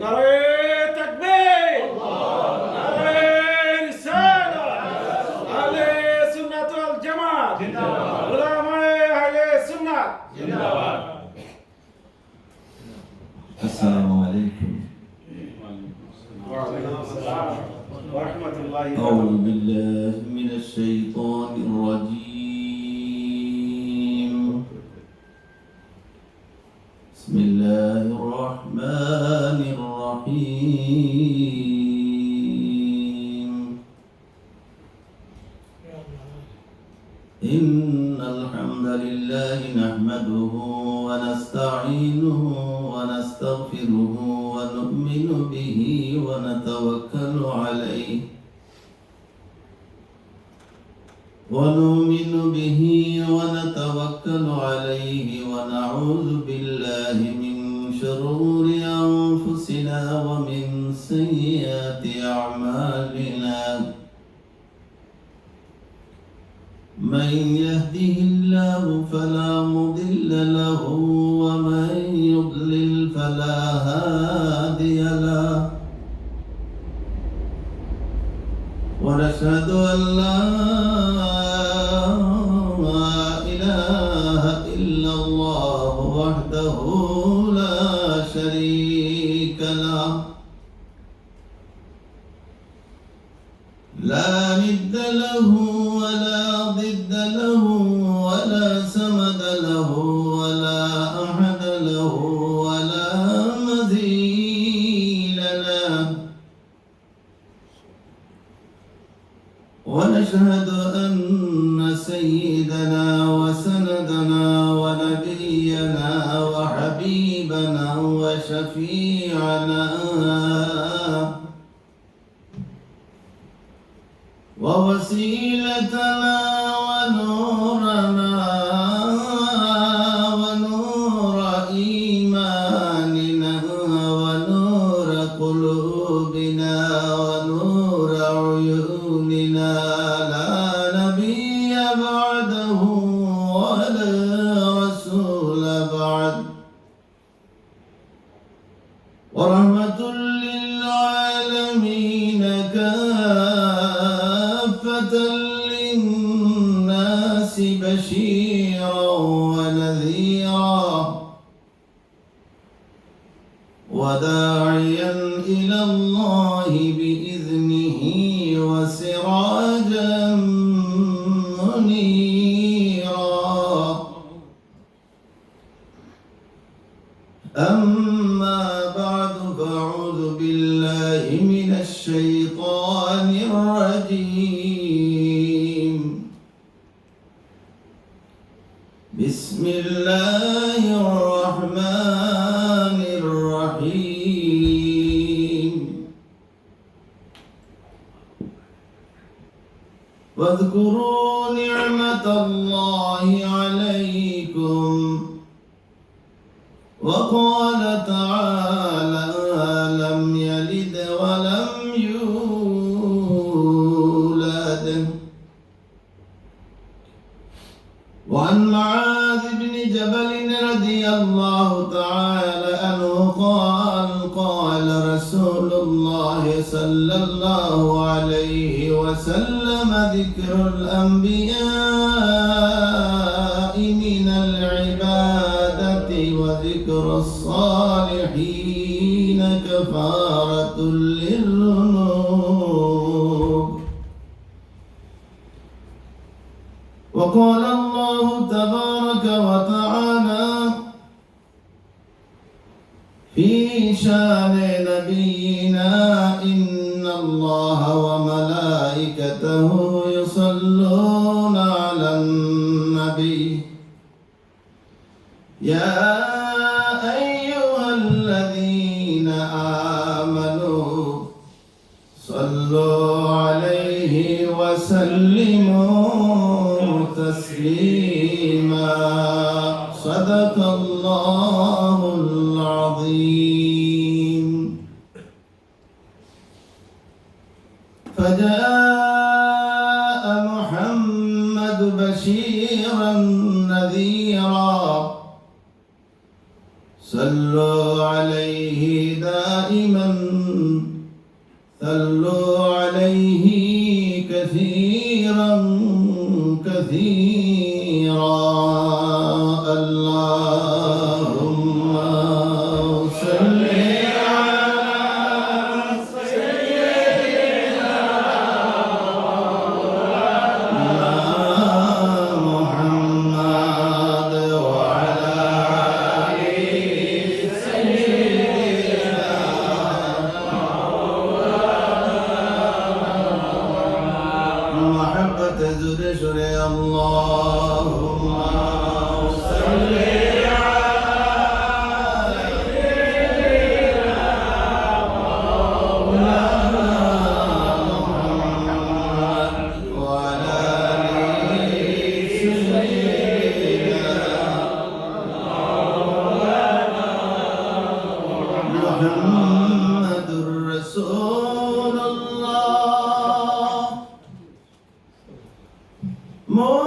নারে তাকবীর, নারে রিসালাত, আহলে সুন্নাত ওয়াল জামাত, উলামায়ে আহলে সুন্নাত জিন্দাবাদ। السلام عليكم. وعليكم السلام ورحمة الله أعوذ وبركاته. بالله من الشيطان الرجيم. بسم الله الرحمن الرحيم. إن الحمد لله نحمده ونستعينه ونستغفره ونؤمن به ونتوكل عليه ونعوذ بالله من شرور أنفسنا ومن سيئات أعمالنا. من يهده الله فلا مضل له ومن يضلل فلا هادي له. ونشهد أن لا إله إلا الله وحده لا شريك له لا ند له ولا ضد له ولا سمد له ولا أحد له ولا مثيل له. ونشهد أن سيدنا وسندنا ونبينا وحبيبنا وشفيعنا ووسيلتنا ونورنا ونور إيماننا ونور قلوبنا ونور عيوننا لا نبي بعده ولا رسول بعد. ورحمة للعالمين كافة للناس بشيرا ونذيرا وداعيا إلى الله بإذنه وسراجا منيرا. أما بعد فأعوذ بالله من الشيطان الرجيم. بسم الله الرحمن الرحيم. واذكروا نعمة الله عليكم. وقال تعالى لم يلد ولم يولد. وعن معاذ بن جبل رضي الله تعالى عنه قال قال رسول الله صلى الله عليه وسلم ذكر الأنبياء من العبادة وذكر الصالحين كفارة للذنوب. وقال الله تبارك وتعالى في شان نبينا إن الله وملائكته يصلون على النبي يا أيها الذين آمنوا صلوا عليه وسلموا تسليما. صدق الله العظيم. فجاء محمد بشيرا نذيرا صلوا عليه دائما صلوا عليه كثيرا كثيرا اللهم صل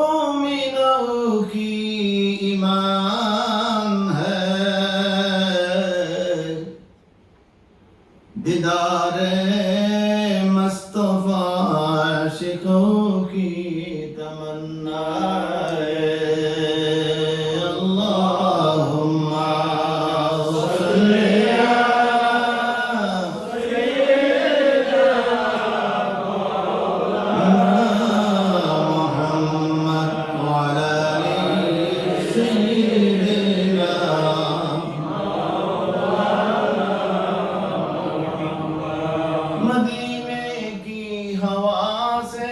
मोमिनों की ईमान है दीदारे मुस्तफा आशिकों की तमन्ना है अल्लाहुम्मा सल्ली मदीने की हवा से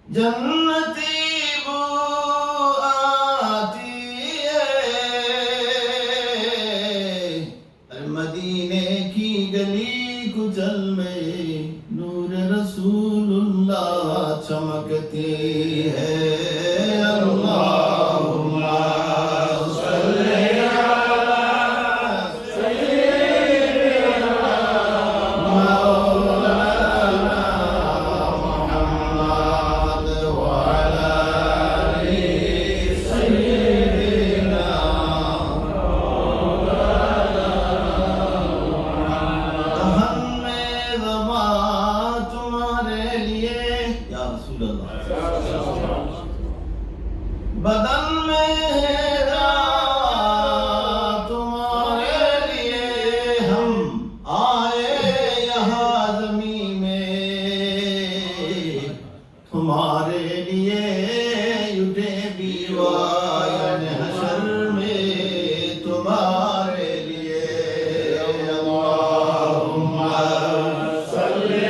जन्नती बू आती है मदीने की गली कुचल में नूर रसूलुल्लाह चमकती है अल्लाहुम्मा बदन मेरा तुम्हारे लिए हम आए यहाँ ज़मीं में तुम्हारे लिए उठे बीवान हशर में तुम्हारे लिए अल्लाहुम्मा सल्ली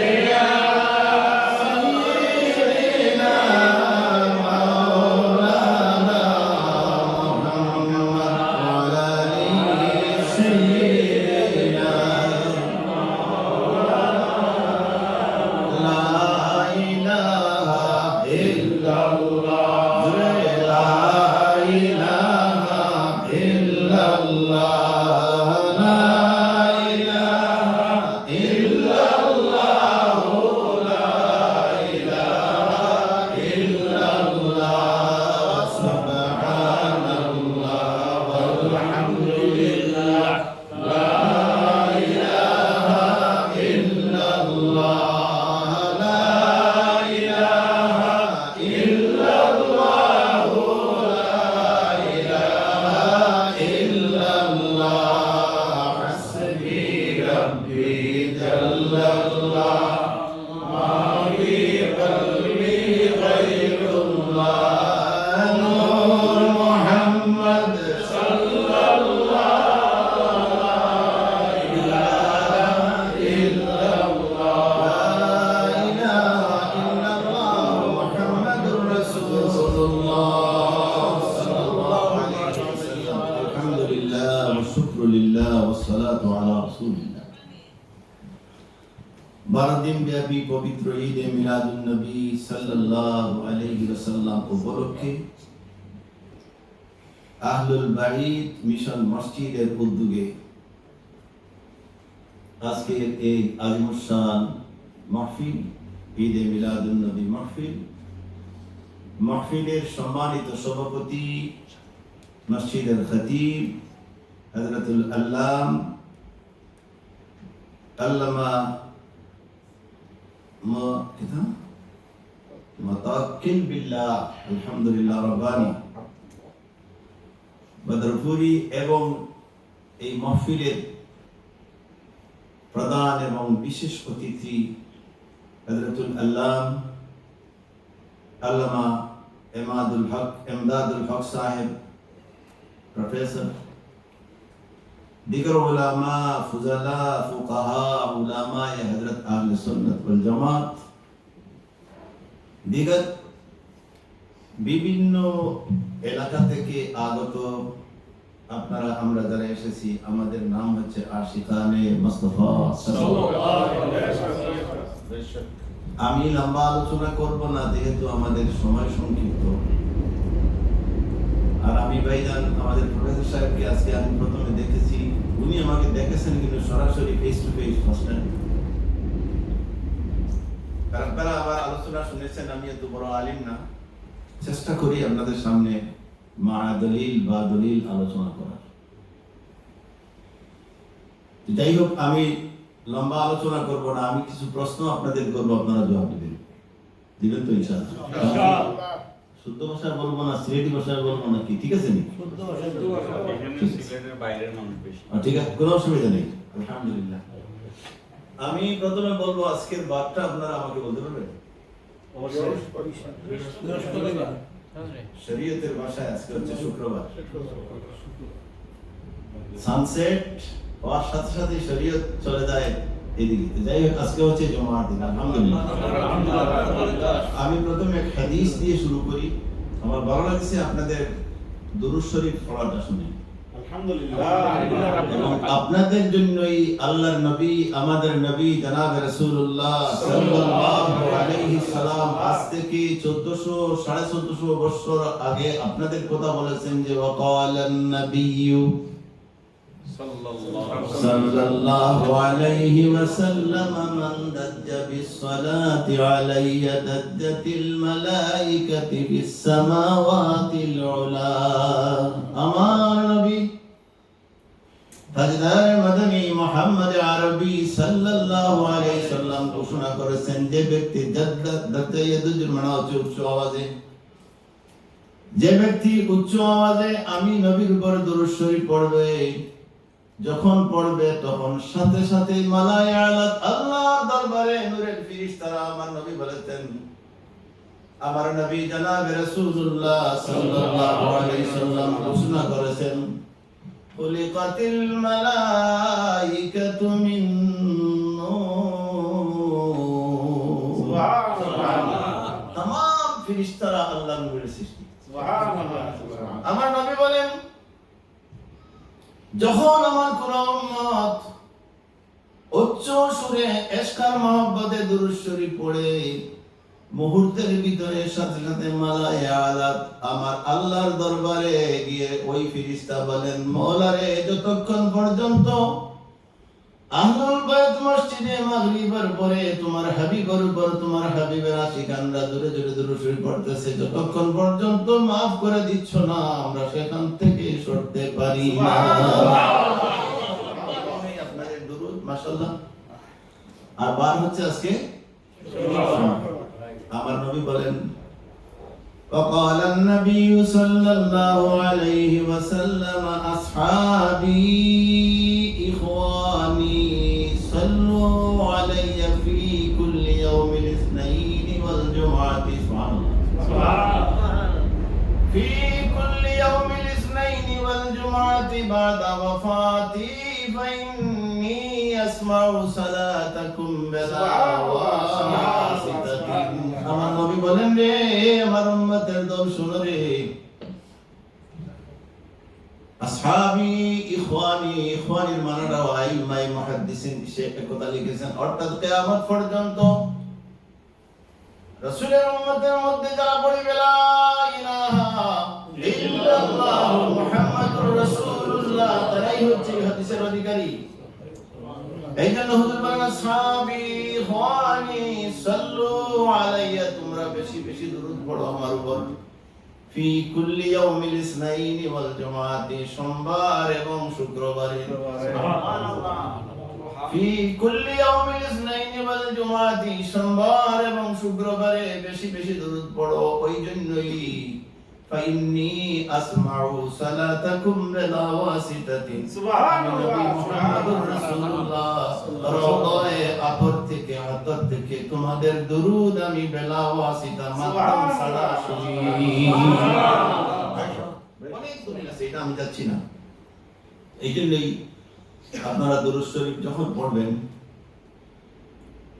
बारह ব্যাপী পবিত্র ঈদে মিলাদুন নবী সাল্লাল্লাহু আলাইহি ওয়াসাল্লাম উপলক্ষে আহলুল বাইত মিশন মসজিদের উদ্যোগে আজকের এই আজিমুশান মাহফিল ঈদে মিলাদুন নবী মাহফিলের সম্মানিত সভাপতি মসজিদের খতিব হযরতুল আল্লাম আল্লামা মুতাওয়াক্কিল বিল্লাহ আলহামদুলিল্লাহ রব্বানি বদরপুরি এবং এই মাহফিলের প্রধান এবং বিশেষ অতিথি হযরতুল আল্লাম আল্লামা ইমদাদুল হক সাহেব প্রফেসর, দিগর উলামা, ফুজালা, ফুকাহা, উলামায়ে হযরত আহলে সুন্নাত ওয়াল জামাত, দিগর বিভিন্ন এলাকা থেকে আগত আপনারা, আমরা যারা এসেছি, আমাদের নাম হচ্ছে আশিকানে মুস্তাফা সাল্লাল্লাহু আলাইহি ওয়াসাল্লাম। আমি লম্বা আলোচনা করব না, যেহেতু আমাদের সময় সংক্ষিপ্ত। আর আমি ভাইজান আমাদের প্রফেসর সাহেবকে আজকে আমি প্রথমে দেখেছি, উনি আমাকে দেখেছেন কিন্তু সরাসরি face to face first time. আপনারা আবার আলোচনা শুনেছেন, আমি এত বড় আলিম না, চেষ্টা করি আপনাদের সামনে মা দলিল বা দলিল আলোচনা করার। যাই হোক, আমি লম্বা আলোচনা করব না, আমি কিছু প্রশ্ন আপনাদের করবো, আপনারা জবাব দিবেন। দিবেন তো ইনশাআল্লাহ? শুদ্ধ ভাষায় বলবো না, সিলেটি ভাষায় বলবো না, কি ঠিক আছে? ঠিক আছে, কোনো অসুবিধা নেই, আলহামদুলিল্লাহ। আমি প্রথমে বলবো আজকের বারটা আপনারা আমাকে বলতে পারবেন? শরীয়তের ভাষায় আজকে হচ্ছে শুক্রবার। সানসেট হওয়ার সাথে সাথে শরীয়ত চলে যায় এদিকে। যাই হোক, আজকে হচ্ছে জুমার দিন, আলহামদুলিল্লাহ। আমি প্রথমে এক হাদিস দিয়ে শুরু করি। আমার ভালো লাগছে আপনাদের দুরূদ শরীফ পড়াটা শুনে, এবং আপনাদের জন্যই আল্লাহর নবী, আমাদের নবী জনাব রাসূলুল্লাহ সাল্লাল্লাহু আলাইহি সাল্লাম আজ থেকে 1400-1450 বছর আগে আপনাদের কথা বলেছেন যে ওয়াকালান নাবিয়্যু সাল্লাল্লাহু আলাইহি ওয়াসাল্লাম মান দাজ্জা বিস-সালাতি আলাইয়া দাজ্জাতিল মালাইকাতি বিস-সামাওয়াতিল উলা। আমার নবী তাজদার মদনী মুহাম্মদ আরবি সাল্লাল্লাহু আলাইহি সাল্লাম ঘোষণা করেছেন, যে ব্যক্তি উচ্চ আওয়াজে, যে ব্যক্তি উচ্চ আওয়াজে আমি নবীর উপর দরুদ শরীফ পড়বে, যখন পড়বে তখন সাথে সাথে মালায়াত আল্লাহর দরবারে নূরের ফেরেশতারা, আমার নবী বলেছেন, আমার নবী জনাব রাসূলুল্লাহ সাল্লাল্লাহু আলাইহি সাল্লাম ঘোষণা করেছেন, খুলিকাতিল মালাইকাতু মিন নূর। সুবহানাল্লাহ। तमाम ফেরেশতারা আল্লাহর নূরের সৃষ্টি। সুবহানাল্লাহ। আমার নবী বলেন, যখন আমার কোন উম্মত উচ্চ সুরে ইশকার মহব্বতে দুরূদ শরীফ পড়ে, মুহূর্তের ভিতরে সাথে সাথে মালায়াত আমার আল্লাহর দরবারে গিয়ে ওই ফেরেশতা বলেন, মওলা রে, যতক্ষণ পর্যন্ত আহলুল বাইত মসজিদে মাগরিবের পরে তোমার হাবিবের উপর তোমার হাবিবের আশিকানরা জোরে জোরে দুরূদ শরীফ পড়তেছে, যতক্ষণ পর্যন্ত maaf করে দিচ্ছ না, আমরা সেখান থেকে সরতে পারি না। আপনাদের দুরূদ মাশাআল্লাহ। আর বার হচ্ছে আজকে আমার নবী বলেন, وقال النبي صلى الله عليه وسلم أصحابي إخواني صلوا علي في كل يوم الاثنين والجمعة. سبحان الله. في كل يوم الاثنين والجمعة بعد وفاتي فإني أسمع صلاتكم بلا واسطة. আমার নবী বলেন, রে আমার উম্মতের দল শোনো রে, আসহাবি ইখওয়ানি, ইখওয়ানির মানাটা আইমায়ে মুহাদ্দিসিন সে একথা লিখেছেন, অর্থাৎ কিয়ামত পর্যন্ত রাসূলের উম্মতের মধ্যে যারা পড়িবে লা ইলাহা ইল্লাল্লাহ মুহাম্মাদুর রাসূলুল্লাহ, তারাই হচ্ছে হাদিসের অধিকারী। এই জন্য হুজুর বলেন, আসহাবি ইখওয়ানি সাল্লু আলাইয়া, তোমরা বেশি বেশি দুরূদ পড়ো আমার উপর। ফি কুল্লি ইয়াউমিল ইসনাইনি ওয়াল জুমআতি, সোমবার এবং শুক্রবারে। ফি কুল্লি ইয়াউমিল ইসনাইনি ওয়াল জুমআতি, সোমবার এবং শুক্রবারে বেশি বেশি দরুদ পড়ো। ওই জন্যই ফাইন্নী আসমাউ সালাতাকুম বিলা ওয়াসিতাতিন, সুবহানাল্লাহ, মুহাম্মাদুর রাসূলুল্লাহ রওদায়ে আপর থেকে আদর থেকে তোমাদের দরুদ আমি বিলা ওয়াসিতা মাধ্যম ছাড়া শুনি। অনেক দরুদ আছে, এটা আমি যাচ্ছি না। এই জন্যই আপনারা দরুদ শরীফ যখন পড়বেন,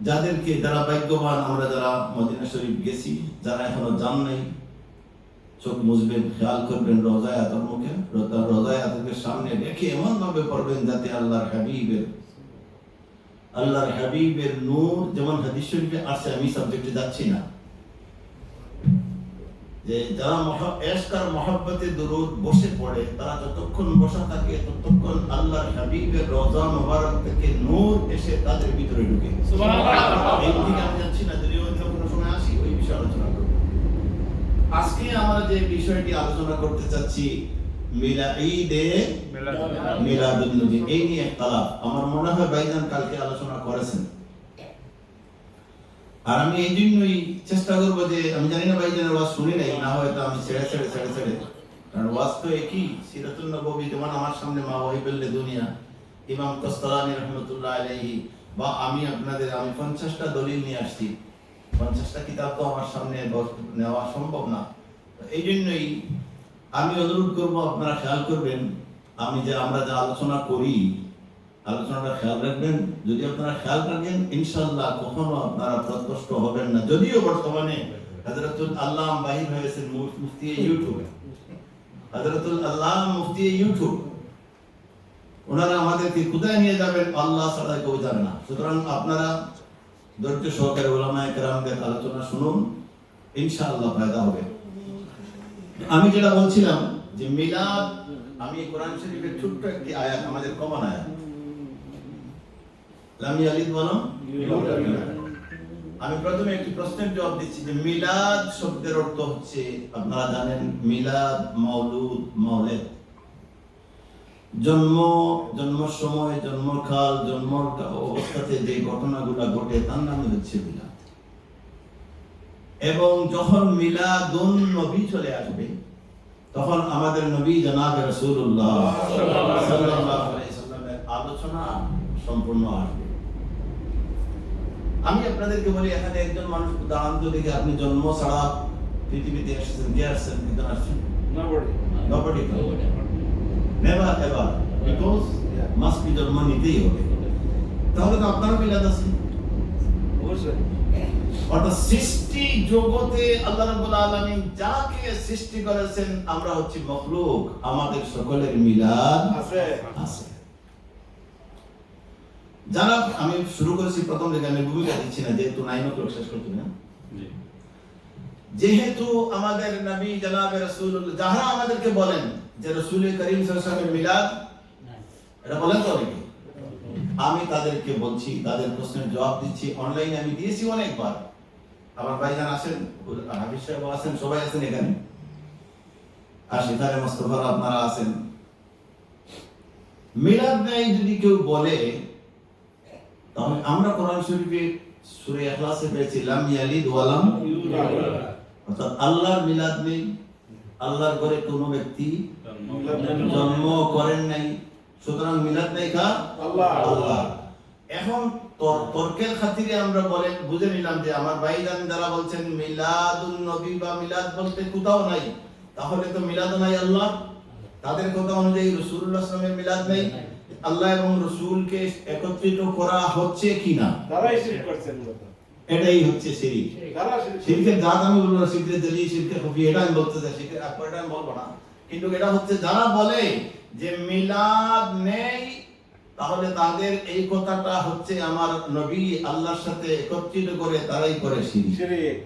যাদেরকে যারা ভাগ্যবান, আমরা যারা মদিনা শরীফ গেছি, যারা এখনো যান নাই, চোখ মুছবেন, খেয়াল করবেন রোজায় আতর মুখে, রোজায় আতরের সামনে রেখে এমন ভাবে পড়বেন যাতে আল্লাহর হাবিবের নূর, যেমন হাদিস শরীফে আছে, আমি সাবজেক্টে যাচ্ছি না, যে যারা ইশক আর মহব্বতে দরুদ বসে পড়ে, তারা যতক্ষণ বসা থাকে ততক্ষণ আল্লাহর হাবিবের রওজা মুবারক থেকে নূর এসে তাদের ভিতরে ঢুকে। সুবহানাল্লাহ। এই দিকে আমি যাচ্ছি না, যদি অন্য কোনো সময় আসি ওই বিষয়ে আলোচনা করব। আজকে আমরা যে বিষয়টি আলোচনা করতে চাচ্ছি, মিলাদুন নবী, এই নিয়ে ইখতিলাফ। আমার মনে হয় ভাইজান কালকে আলোচনা করেছেন, আর আমি এই জন্যই চেষ্টা করবো যে, আমি জানি না ভাইজানের ওয়াজ শুনি নাই, না হয়তো আমি ছেড়ে কারণ ওয়াজ তো একই, সিরাতুন নববী, যেমন আমার সামনে মা ওয়াহিবুল দুনিয়া, ইমাম কস্তালানী রহমাতুল্লাহ আলাইহি, বা আমি 50টা দলিল নিয়ে আসছি। 50টা কিতাব তো আমার সামনে নেওয়া সম্ভব না। এই জন্যই আমি অনুরোধ করব, আপনারা খেয়াল করবেন, আমরা যা আলোচনা করি, আলোচনাটা খেয়াল রাখবেন। যদি আপনারা খেয়াল রাখেন, ইনশাআল্লাহ কখনো আপনারা প্রত্যষ্ট হবেন না। যদিও বর্তমানে হযরতুল আল্লাম বাহির হয়েছেন মুফতি ইউটিউবে, হযরতুল আল্লাম মুফতি ইউটিউব, ওনারা আমাদেরকে কোথায় নিয়ে যাবেন আল্লাহ ছাড়া কেউ জানে না। সুতরাং আপনারা ধৈর্য সহকারে উলামায়ে কেরামদের আলোচনা শুনুন, ইনশাআল্লাহ ফায়দা হবে। আমি যেটা বলছিলাম যে মিলাদ, আমি কোরআন শরীফের ছোট্ট একটি আয়াত, আমাদের কমন আয়াত, লাম ইয়ালিদ ওয়া লাম ইউলাদ। আমি প্রথমে একটি প্রশ্নের জবাব দিচ্ছি যে মিলাদ শব্দের অর্থ হচ্ছে, আপনারা জানেন, মিলাদ, মাওলুদ, মাওলিদ, জন্ম সময়, জন্মকাল, জন্ম অবস্থাতে যে ঘটনাগুলো ঘটে তার নাম হচ্ছে মিলাদ। এবং যখন মিলাদুন নবী চলে আসবে, তখন আমাদের নবী জনাবে রাসূলুল্লাহ সাল্লাল্লাহু আলাইহি সাল্লামের আলোচনা সম্পূর্ণ আসবে। আমি আপনাদেরকে বলি, এখানে একজন মানুষ উদাহরণ দিকে, আপনি জন্ম ছাড়া পৃথিবীতে এসেছেন, কে আসছেন, কিজন আসছেন? Nobody. Never ever, because must be জন্ম নিতেই হবে। তাহলে তো আপনারও মিলাদ আছে। অবশ্যই। অর্থাৎ সৃষ্টি জগতে আল্লাহ রাব্বুল আলামিন যাকে সৃষ্টি করেছেন, আমরা হচ্ছি মখলুক, আমাদের সকলের মিলাদ আছে। যারা, আমি শুরু করেছি প্রথম থেকে, আমি ভূমিকা দিচ্ছি না, যেহেতু 9 o'clock শেষ করছি না, যেহেতু আমাদের নবী জনাবে রাসূলুল্লাহ, যারা আমাদেরকে বলেন যে রাসূল করিম সাল্লাল্লাহু আলাইহি ওয়াসাল্লামের মিলাদ, এটা বলেন তো অনেকে, আমি তাদেরকে বলছি, তাদের প্রশ্নের জবাব দিচ্ছি। অনলাইনে আমি দিয়েছি অনেকবার। আমার ভাইজান আছেন, হাফিজ সাহেব আছেন, সবাই আছেন এখানে, আর সেখানে মোস্তফা আপনারা আছেন। মিলাদ নাই যদি কেউ বলে, তাহলে আমরা কোরআন শরীফে সূরা ইখলাসে পেয়েছি লাম ইয়ালিদ ওয়া লাম ইউলাদ, অর্থাৎ আল্লাহর মিলাদ নেই, আল্লাহর ঘরে কোনো ব্যক্তি জন্ম করেন নাই, সুতরাং মিলাদ নাই কার? আল্লাহ। এখন তর্কের খাতিরে আমরা বুঝে নিলাম যে আমার ভাইজান যারা বলছেন মিলাদুন নবী বা মিলাদ বলতে কোথাও নাই, তাহলে তো মিলাদ নাই আল্লাহ, তাদের কথা অনুযায়ী রাসূলুল্লাহ সাল্লাল্লাহু আলাইহি ওয়াসাল্লামের মিলাদ নাই, আল্লাহ এবং রাসূলকে একত্রিত করা হচ্ছে কিনা, তারাই শিরক করছেন। এটাই হচ্ছে শিরক। শিরকের জাত আমি বলবো না, শিরকের জলি, শিরকের খুফি, এটা আমি বলতে চাই, শিরকের আকবরটা আমি বলবো না, কিন্তু এটা হচ্ছে যারা বলে যে মিলাদ নেই, তাহলে তাদের এই কথাটা হচ্ছে আমার নবী আল্লাহর সাথে একত্রিত করে তারাই করে শিরক।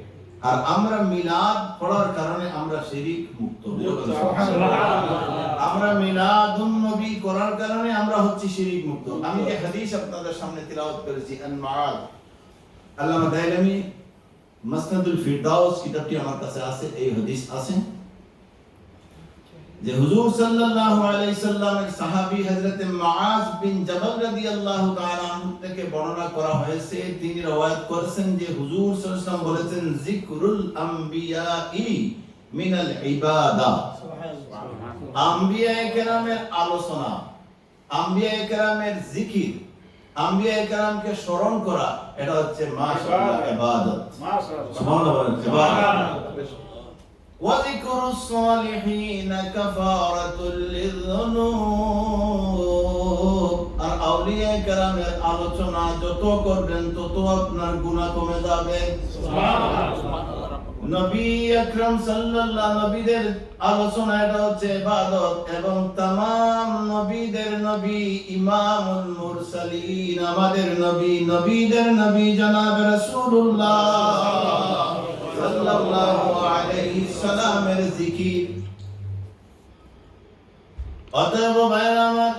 আর আমরা মিলাদ পড়ার কারণে আমরা শিরক মুক্ত, আমরা মিলাদুন নবী করার কারণে আমরা হচ্ছে শিরক মুক্ত। আমি যে হাদিস আপনাদের সামনে তিলাওয়াত করেছি, আন-মাআদ, আল্লামা দাইলামী মাসনাদুল ফিরদাউস কিতাবটি আমার কাছে আছে, এই হাদিস আছে যে হুজুর সাল্লাল্লাহু আলাইহি সাল্লামের সাহাবী হযরত মুআজ বিন জাবাল রাদিয়াল্লাহু তাআলা আনহু থেকে বর্ণনা করা হয়েছে, তিনি রওয়ায়াত করেছেন যে হুজুর সাল্লাল্লাহু আলাইহি ওয়াসাল্লাম বলেছেন, যিকরুল আম্বিয়াই মিনাল ইবাদা। আম্বিয়ায়ে কেরামের আলোচনা, আম্বিয়ায়ে কেরামের জিকির, আম্বিয়ায়ে কেরামকে স্মরণ করা, এটা হচ্ছে মাশাআল্লাহ ইবাদত। মাশাআল্লাহ, সুবহানাল্লাহ, ইবাদত। সুবহানাল্লাহ। وذكر الصالحين كفارة للذنوب। আর আউলিয়া কেরামের আলোচনা যত করবেন তত আপনার গুনাহ কমে যাবে। নবী আকরাম সাল্লাল্লাহু নবীদের আলোচনা, এটা হচ্ছে ইবাদত। এবং तमाम নবীদের নবী ইমামুল মুরসালিন, আমাদের নবী, নবীদের নবী জনাব রাসূলুল্লাহ সাল্লাল্লাহু আলাইহি সাল্লামের জিকির। অতএব ভাইরা আমার,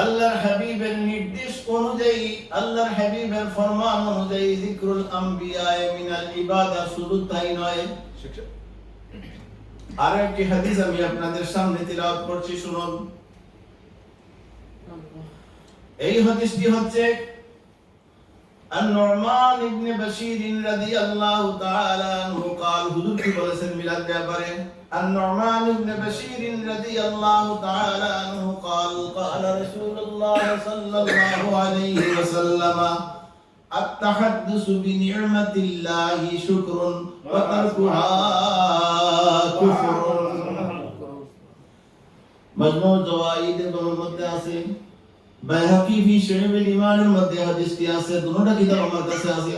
আল্লাহর হাবিবের নির্দেশ অনুযায়ী, আল্লাহর হাবিবের ফরমান অনুযায়ী যিকরুল আম্বিয়ায়ে মিনাল ইবাদা, শুধু তাই নয়, আর একটি হাদিস আমি আপনাদের সামনে তিলাওয়াত করছি, শুনুন। এই হাদিসটি হচ্ছে النعمان ابن بشير رضي الله تعالى عنه قال، হুজুর কি বলেছেন মিলাদ ব্যাপারে? النعمان ابن بشير رضي الله تعالى عنه قال قال رسول الله صلى الله عليه وسلم التحدث بنعمة الله شكر وتركها كفر। মজমু জাওয়াইদ এর মধ্যে আছে, বাইহাকি ফি শুআবুল ঈমানের মধ্যে হাদিসটি আছে, দুটোটা কিতাব আমার কাছে আছে।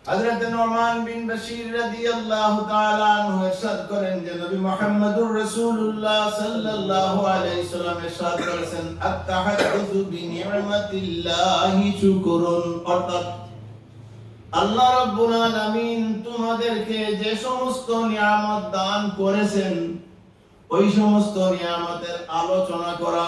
হযরত নুমান বিন বশীর রাদিয়াল্লাহু তাআলা আনহু ইরশাদ করেন যে নবী মুহাম্মদুর রাসূলুল্লাহ সাল্লাল্লাহু আলাইহি সাল্লাম ইরশাদ করেছেন, আত-তাহাদ্দুসু বিনি'মাতিল্লাহি শুকরুন, অর্থাৎ আল্লাহ রাব্বুল আলামিন তোমাদেরকে যে সমস্ত নিয়ামত দান করেছেন, ওই সমস্ত নিয়ামতের আলোচনা করা,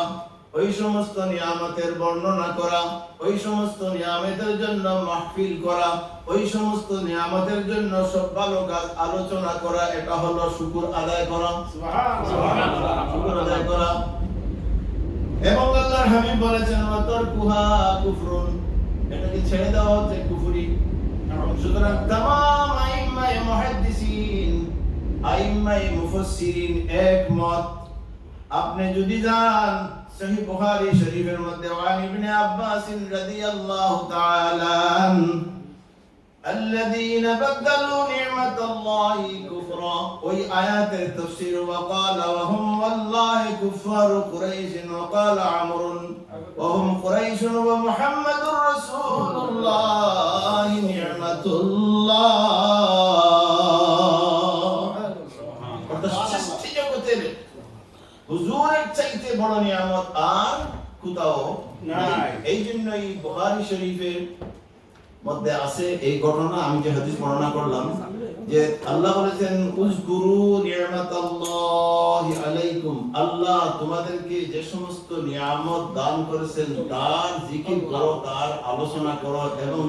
ওই সমস্ত নিয়ামতের বর্ণনা করা, ওই সমস্ত নিয়ামতের জন্য মাহফিল করা, ওই সমস্ত নিয়ামতের জন্য সব ভালো কাজ আলোচনা করা, এটা হলো শুকর আদায় করা। সুবহানাল্লাহ, শুকর আদায় করা। এবং আল্লাহর হাবিব বলেছেন, ওয়া তারকুহা কুফরুন, এটাকে ছেড়ে দেওয়া হচ্ছে কুফরি। সুতরাং तमाम আইম্মায়ে মুহাদ্দিসিন, আইম্মায়ে মুফাসসিরিন একমত। আপনি যদি যান সহিহ বুখারী শরীফের মধ্যে, ওয়ান ইবনে আব্বাস রাদিয়াল্লাহু তাআলা الذين بدلوا نعمة الله كفرا، ওই আয়াতের তাফসীর, وقال وهم والله كفار قريش وقال عمرو وهم قريش ومحمد رسول الله نعمة الله। অর্থাৎ সৃষ্টি জগতের হুজুরের চাইতে বড় নিয়ামত আর কোথাও নাই। এই জন্যই বুখারী শরীফের মধ্যে আছে এই ঘটনা, আমি যে হাদিস বর্ণনা করলাম, যে আল্লাহ বলেছেন, উযকুরু নি'মাতাল্লাহি আলাইকুম, আল্লাহ তোমাদেরকে যে সমস্ত নিয়ামত দান করেছেন তার জিকির করো, তার আলোচনা করো। এবং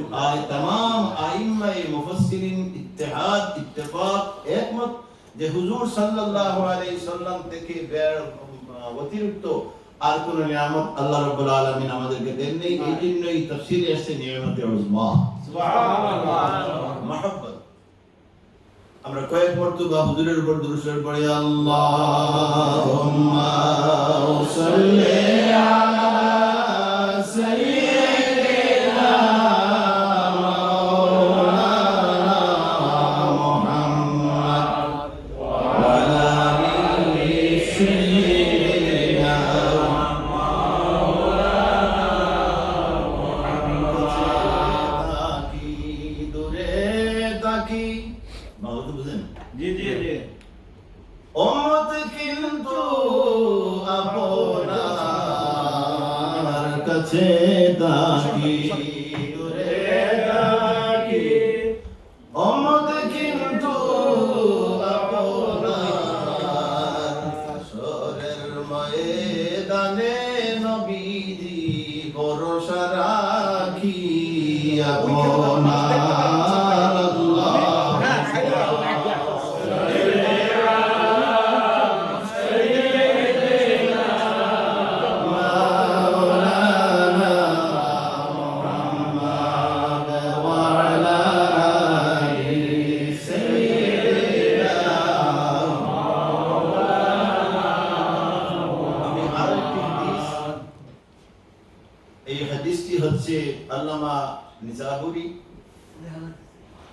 तमाम আইম্মায়ে মুফাসসিরিন ইত্তেহাদ, ইত্তেফাক, একমত যে হুজুর সাল্লাল্লাহু আলাইহি সাল্লাম থেকে অতিরিক্ত আর কোন নিয়ামত আল্লাহ রাব্বুল আলামিন আমাদেরকে দেন নাই। এই জন্যই তাফসীরে আসছে নিয়ামতে উজমা। সুবহানাল্লাহ, মাহাব্বত। আমরা কয়েক মর্তবা হুজুরের উপর দুরূদ শরীফ পড়ি, আল্লাহুম্মা সাল্লি আলা সাইয়্যিদিনা মাওলানা মুহাম্মদ ওয়া আলা আলি সাইয়্যিদিনা জি জি জি। উম্মত কিন্তু আপনার কাছে তাকি, দূরে তাকি, উম্মত কিন্তু আপনার হাসরের ময়দানে নবীজি ভরসা রাখি আপনার। আল্লাহ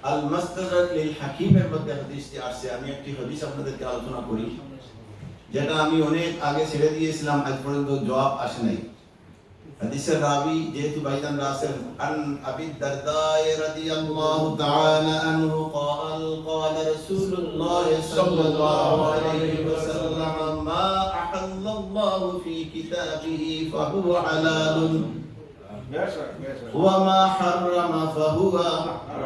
আল মাসতাদরাক লিল হাকিমের মধ্যে হাদিসটি আসছে। আমি একটি হাদিস আপনাদেরকে আলোচনা করি, যেটা আমি অনেক আগে ছেড়ে দিয়েছিলাম, আজ পর্যন্ত জবাব আসে নাই। হাদিসের রাবি যেহেতু ভাইজান রাসেল, আন আবি দারদা রাদিয়াল্লাহু তাআলা আনহু قال قال رسول الله صلى الله عليه وسلم ما أحل الله في كتابه فهو حلال وما حرم فهو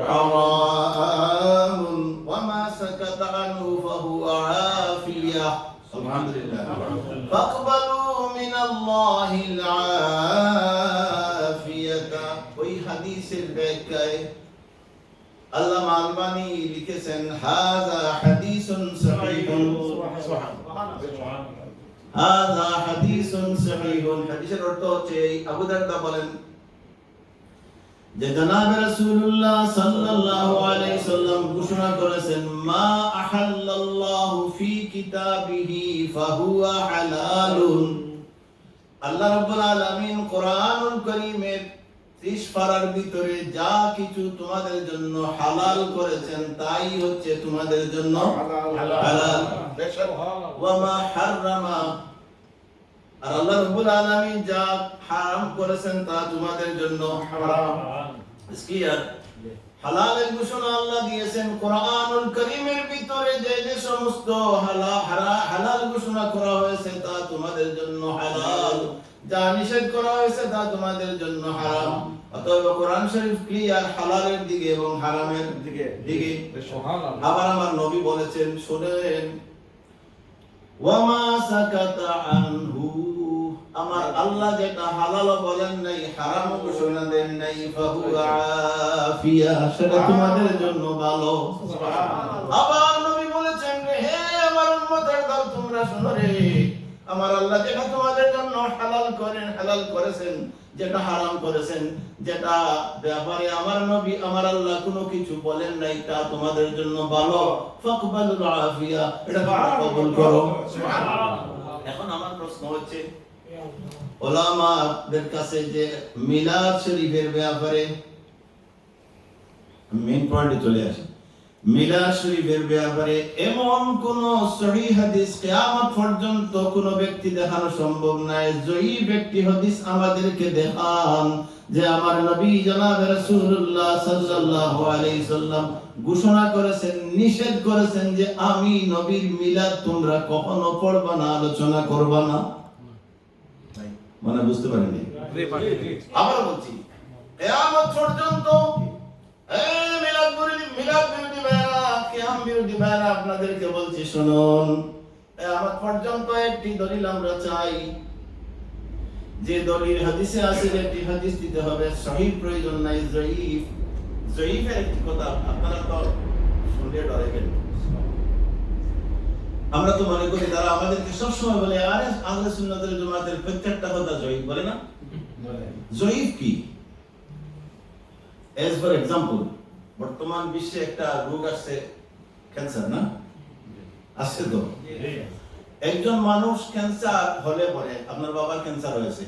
حرام وما سكت عنه فهو عافية سبحان الله فاقبلوا من الله العافية ওই হাদিসের ব্যাখ্যায় আল্লামা আলবানী লিখেছেন হাযা হাদিসুন সহিহুন হাযা হাদিসুন সহিহুন। হাদিসের অর্থ হচ্ছে আবু দারদা বলেন যে জনাব রাসূলুল্লাহ সাল্লাল্লাহু আলাইহি সাল্লাম ঘোষণা করেছেন মা আহাল্লাল্লাহু ফি কিতাবিহি ফাহুয়া হালালুন। আল্লাহ রাব্বুল আলামিন কোরআনুল কারীমের 30 পারার ভিতরে যা কিছু তোমাদের জন্য হালাল করেছেন তাই হচ্ছে তোমাদের জন্য হালাল। ওয়া মা হারামা, আর আল্লাহ রাব্বুল আলামিন যা হারাম করেছেন তা তোমাদের জন্য হারাম। ইসকিয়ার হালালের ঘোষণা আল্লাহ দিয়েছেন কোরআনুল কারীমের ভিতরে যে যে সমস্ত হালাল ঘোষণা করা হয়েছে তা তোমাদের জন্য হালাল, যা নিষেধ করা হয়েছে তা তোমাদের জন্য হারাম। অতএব কোরআন শরীফ ক্লিয়ার হালালের দিকে এবং হারামের দিকে। আবার আমার নবী বলেছেন, শুনেন ওয়ামা সাকাতা আনহু, আমার আল্লাহ যেটা হালাল বলেন নাই হারামও ঘোষণা দেন নাই ফাহুয়া আফিয়া, সেটা তোমাদের জন্য ভালো। আবার নবী বলেছেন, হে আমার উম্মতের দল তোমরা শোনো রে, আমার আল্লাহ যেটা তোমাদের জন্য হালাল করেছেন, যেটা হারাম করেছেন, যেটা ব্যাপারে আমার নবী আমার আল্লাহ কোনো কিছু বলেন নাই তা তোমাদের জন্য ভালো। ফাকবালুল আফিয়া, এটা কবুল করো। এখন আমার প্রশ্ন হচ্ছে উলামাদের কাছে যে মিলাদ শরীফের ব্যাপারে, মেইন পয়েন্টে চলে আসি, মিলাদ শরীফের ব্যাপারে এমন কোন সহিহ হাদিস কিয়ামত পর্যন্ত কোন ব্যক্তি দেখানো সম্ভব নাই। যেই ব্যক্তি হাদিস আমাদেরকে দেখান যে আমার নবী জনাব রাসূলুল্লাহ সাল্লাল্লাহু আলাইহি সাল্লাম ঘোষণা করেছেন, নিষেধ করেছেন যে আমি নবীর মিলাদ তোমরা কখনো পড়বা না, আলোচনা করবা না। মানে বুঝতে পারেননি? আবার বলছি, কিয়ামত পর্যন্ত মিলাদ বিরোধী ভাইরা, কিয়াম বিরোধী ভাইরা, আপনাদেরকে বলছি শুনুন, কিয়ামত পর্যন্ত একটি দলিল আমরা চাই, যে দলিল হাদিসে আছে একটি হাদিস দিতে হবে, সহিহ প্রয়োজন নাই জয়ীফ। জয়ীফের একটি কথা আপনারা তো শুনলে ডরাইবেন। আমরা তো মনে করি তারা আমাদেরকে সবসময় বলে আরে আহলে সুন্নাত ওয়াল জামাতের প্রত্যেকটা কথা জয়ীফ বলে না। জয়ীফ কি? এজ ফর এক্সাম্পল, বর্তমান বিশ্বে একটা রোগ আসছে, ক্যান্সার না আসছে তো। একজন মানুষ ক্যান্সার হলে পরে, আপনার বাবার ক্যান্সার হয়েছে,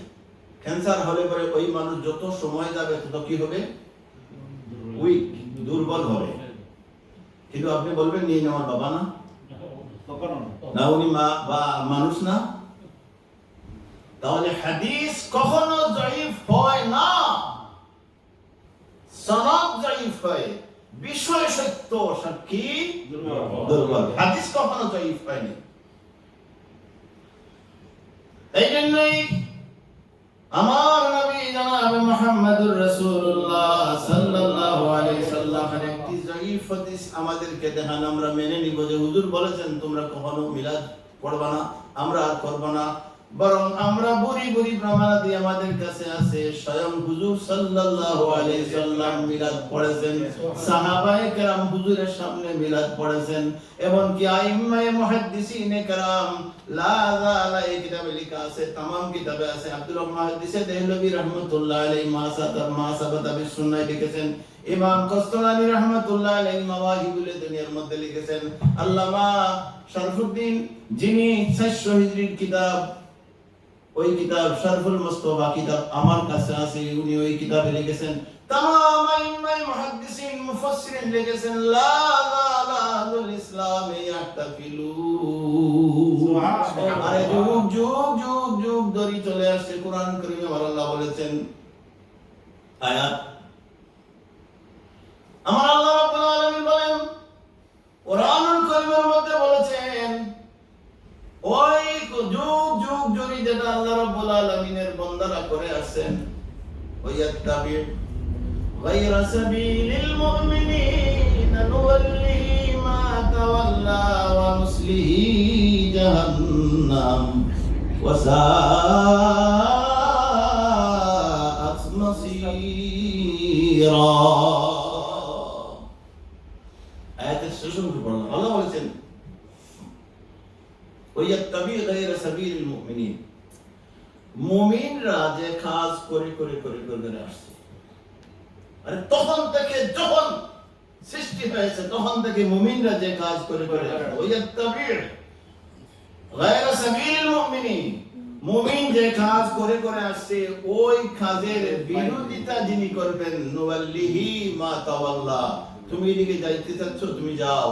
ক্যান্সার হলে পরে ওই মানুষ যত সময় যাবে তত কি হবে? উইক, দুর্বল হবে। কিন্তু আপনি বলবেন নিয়ে আমার বাবা না, না উনি মা বা মানুষ না। তাহলে হাদিস কখনো জয়ীফ হয় না, সনদ জয়ীফ হয়, বিষয় সত্য সাক্ষী দুর্বল। হাদিস কখনো জয়ীফ হয়নি। এই জন্যই আমার নবী জনাব মুহাম্মদুর রাসূলুল্লাহ সাল্লাল্লাহু আলাইহি সাল্লামের একটি জয়ীফ হাদিস আমাদেরকে দেখান, আমরা মেনে নিব যে হুজুর বলেছেন তোমরা কখনো মিলাদ পড়বা না, আমরা আর করব না। বরং আমরা বুড়ি প্রমাণাদি আমাদের কাছে আছে, স্বয়ং হুজুর সাল্লাল্লাহু আলাইহি সাল্লাম মিলাদ পড়েছেন, সাহাবায়ে কেরাম হুজুরের সামনে মিলাদ পড়েছেন, এবং কি আইম্মায়ে মুহাদ্দিসিনে কেরাম লা যালা এই কিতাবে লেখা আছে, तमाम কিতাবে আছে। আব্দুর রহমান মুহাদ্দিসে দেহলভী রাহমাতুল্লাহ আলাইহি মাসাবাতা বিসুন্নাহ লিখেছেন, ইমাম কস্তলানি রাহমাতুল্লাহ আলাইহি মাওয়াহিবুল দুনিয়ার মধ্যে লিখেছেন, আল্লামা শরফুদ্দিন যিনি 600 হিজরির কিতাব, ওই কিতাব শরফুল মুস্তাফা কিতাব আমার কাছে আছে, উনি ওই কিতাবে লিখেছেন তামাম আইম্মায়ে মুহাদ্দিসিন মুফাসসিরিন লিখেছেন লা লা লা আহলুল ইসলামে ইয়াহতাফিলু। আরে যুগ যুগ যুগ যুগ ধরে চলে আসছে কোরআন কারীমে আমার আল্লাহ বলেছেন আয়াত, আমার আল্লাহ রাব্বুল আলামিন বলেন কোরআনুল কারীমের মধ্যে বলেছেন ওই যুগ যুগ ধরে যেটা আল্লাহ রাব্বুল আলামিনের বান্দারা করে আসেন ওয়ায়াত্তাবি غير سبيل المؤمنين نوله ما تولى ونصله جهنم وساءت مصيرا। আয়াতের শেষ অংশ পড়লাম, আল্লাহ বলেছেন ওয়ায়াত্তাবি غير سبيل المؤمنين, মুমিনরা যে কাজ করে করে করে করে আসছে, আরে তখন থেকে যখন সৃষ্টি হয়েছে তখন থেকে মুমিনরা যে কাজ করে করে ওয়ায়াত্তাবি গায়রা সাবিলিল মুমিনিন, মুমিন যে কাজ করে করে আসছে ওই কাজের বিরোধিতা যিনি করবেন নুওয়াল্লিহি মা তাওয়াল্লা, তুমি এদিকে যাইতে চাচ্ছ তুমি যাও,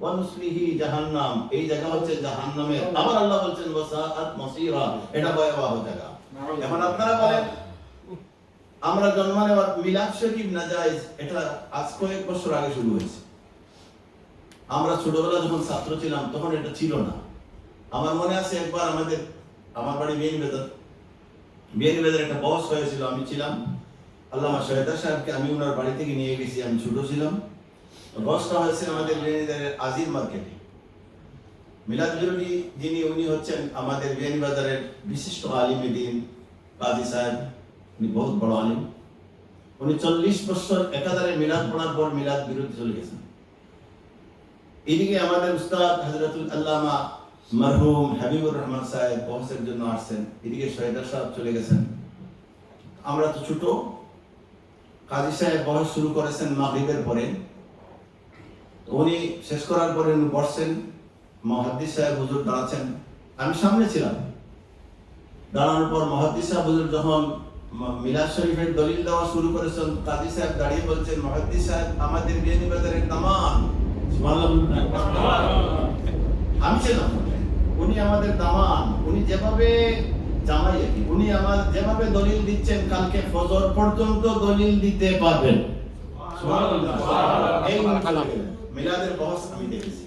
ওয়ানুসলিহি জাহান্নাম, এই জায়গা হচ্ছে জাহান্নামের। আবার আল্লাহ বলছেন ওয়াসাআত মাসীরা, এটা ভয়াবহ জায়গা। এখন আপনারা বলেন আমরা জন্ম নেওয়ার মিলাদ শরীফ না জায়েজ, এটা আজ কয়েক বছর আগে শুরু হয়েছে। আমরা ছোটবেলা যখন ছাত্র ছিলাম তখন এটা ছিল না। আমার মনে আছে একবার আমার বাড়ি বিয়ানীবাজার একটা বস হয়েছিল, আমি ছিলাম, আল্লামা শহীদ সাহেবকে আমি ওনার বাড়ি থেকে নিয়ে গেছি, আমি ছোট ছিলাম। বসটা হয়েছে আমাদের বিয়ানীবাজারের আজির মার্কেটে। মিলাদ বিরোধী যিনি উনি হচ্ছেন আমাদের বিয়ানীবাজারের বিশিষ্ট আলিম দ্বীন কাজী সাহেব, উনি বহুত বড় আলিম। উনি 40 বছর একাধারে মিলাদ পড়ার পর মিলাদ বিরোধী চলে গেছেন। এদিকে আমাদের উস্তাদ হযরতুল আল্লামা মরহুম হাবিবুর রহমান সাহেব বহসের জন্য আসছেন, এদিকে শহীদ সাহেব চলে গেছেন। আমরা তো ছোট, কাজী সাহেব বহস শুরু করেছেন মাগরিবের পরে, উনি শেষ করার পরে উনি বসছেন, মুহাদ্দিস সাহেব হুজুর দাঁড়াচ্ছেন, আমি সামনে ছিলাম। দাঁড়ানোর পর মুহাদ্দিস সাহেব হুজুর যখন মিলাদ শরীফের দলিল দেওয়া শুরু করেছেন, কাজী সাহেব দাঁড়িয়ে বলছেন মুহাদ্দিস সাহেব আমাদের বিয়ানীবাজারের দামান, আমি ছিলাম, উনি আমাদের দামান, উনি যেভাবে জামাইয়াতি, উনি আমার যেভাবে দলিল দিচ্ছেন কালকে ফজর পর্যন্ত দলিল দিতে পারবেন। এই মিলাদের বহস আমি দেখেছি,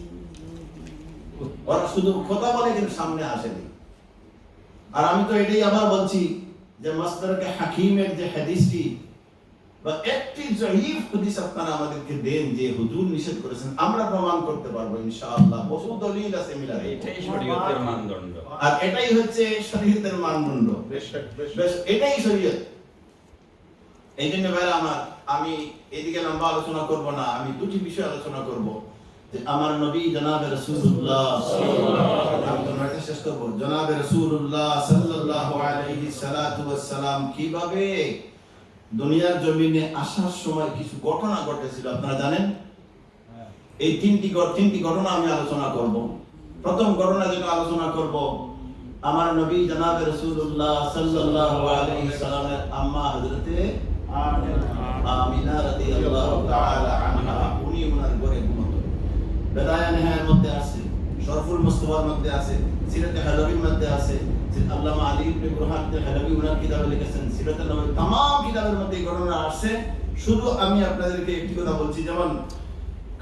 ওরা শুধু কথা বলে কিন্তু সামনে আসেনি। আর আমি তো এটাই আবার বলছি যে মাসদারকে হাকিমের যে হাদিসটি বা একটি জয়ীফ হাদিস আপনারা আমাদেরকে দেন যে হুজুর নিষেধ করেছেন, আমরা প্রমাণ করতে পারবো ইনশাআল্লাহ। বহু দলিল আছে মিলাদ, এটাই শরীয়তের মানদণ্ড, আর এটাই হচ্ছে শরীয়তের মানদণ্ড, বেশ এটাই শরীয়ত। এই জন্য ভাইরা আমার, আমি এদিকে লম্বা আলোচনা করব না, আমি দুটি বিষয় আলোচনা করব। যে আমার নবী জনাবে রাসূলুল্লাহ শেষ করব, জনাবে রাসূলুল্লাহ সাল্লাল্লাহু আলাইহি সাল্লাতু ওয়াস সালাম কিভাবে দুনিয়ার জমিনে আসার সময় কিছু ঘটনা ঘটেছিল আপনারা জানেন। এই তিনটি ঘটনা আমি আলোচনা করব। প্রথম ঘটনা যেটা আলোচনা করব, আমার নবী জনাবে রাসূলুল্লাহ সাল্লাল্লাহু আলাইহি সাল্লামের আম্মা হযরতে আমিনা রাদিয়াল্লাহু তাআলা আনহা, উনি ওনার ঘরে ঘুমাতেন। বেদায়া নেহায়ের মধ্যে আছে, শরফুল মুস্তাফার মধ্যে আছে, সিরাতে হালাবির মধ্যে আছে, আল্লামা আলী ইবনে বুরহান হালাবি ওনার কিতাবে লিখেছেন, সিরাতে নববী तमाम কিতাবের মধ্যে এই ঘটনা আছে। শুধু আমি আপনাদেরকে একটি কথা বলছি, যেমন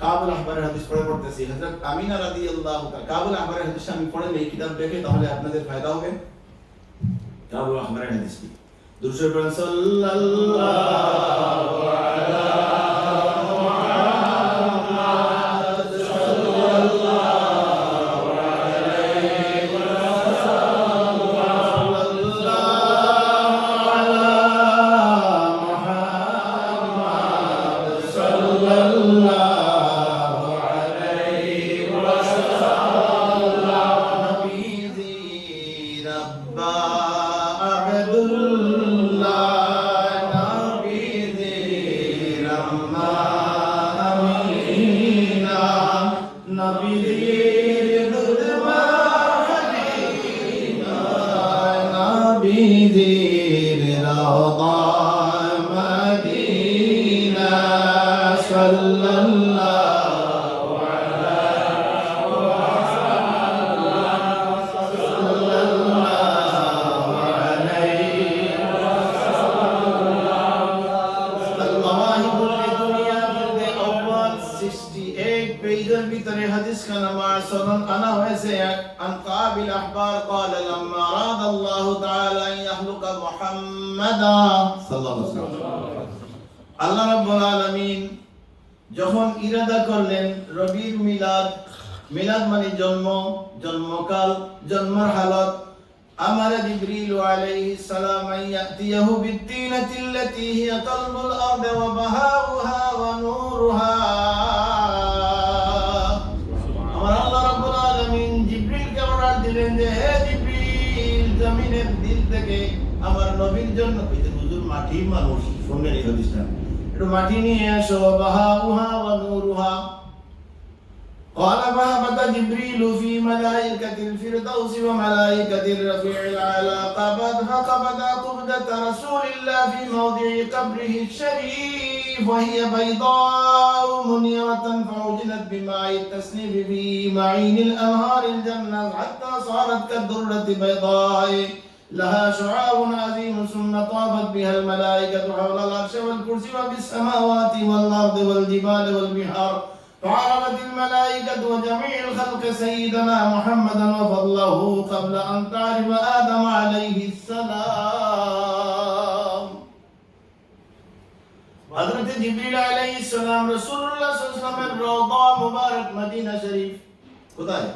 কাবুল আহবারের হাদিস পড়তেছি, হযরত আমিনা রাদিয়াল্লাহু তাআলা, কাবুল আহবারের হাদিস আমি পড়লে এই কিতাব দেখে তাহলে আপনাদের ফায়দা হবে। কাবুল আহবারের হাদিস কি দুরূদ শরীফ সাল্লাল্লাহু আলা 68 পেজের ভিতরে হাদিস খানা সনদ আনা হয়েছে আন কাবিল আহবার قال لما اراد الله تعالى ان يخلق محمدا সাল্লাল্লাহু আলাইহি ওয়াসাল্লাম আল্লাহ রাব্বুল আলামিন যখন ইরাদা করলেন রবির মিলাদ, মিলাদ মানে জন্ম, জন্মকাল, জন্মের হালত, আমার জিবরিল আলাইহিস সালাম ইয়াতিয়াহু বিত্তিনাতিল্লাতী হিয়া কলবুল আরদ ওয়া বাহাউহা ওয়া নূরুহা। আমার আল্লাহ রাব্বুল আলামিন জিবরিলকে অর্ডার দিলেন যে হে জিবরিল জমিনের দিল থেকে আমার নবীর জন্য হুজুর মাটি মানুষ শুনলেন এই হাদিসটা, একটু মাটি নিয়ে এসো, বাহাউহা ওয়া নূরুহা। قال فهبط جبريل في ملائكة الفردوس وملائكة الرفيع الأعلى فقبض قبضة رسول الله في موضع قبره الشريف وهي بيضاء منيرة فعجنت بماء التسنيم في معين الأنهار الجنة حتى صارت كالدرة بيضاء لها شعاع عظيم ثم طافت بها الملائكة حول العرش والكرسي وبالسماوات والأرض والجبال والبحار فعرفت الملائكة وجميع الخلق سيدنا محمدا وفضله قبل أن تعرف آدم عليه السلام. حضرت جبريل عليه السلام رسولullah صلى الله عليه وسلم روضة مبارك مدينة شريف কোথায়?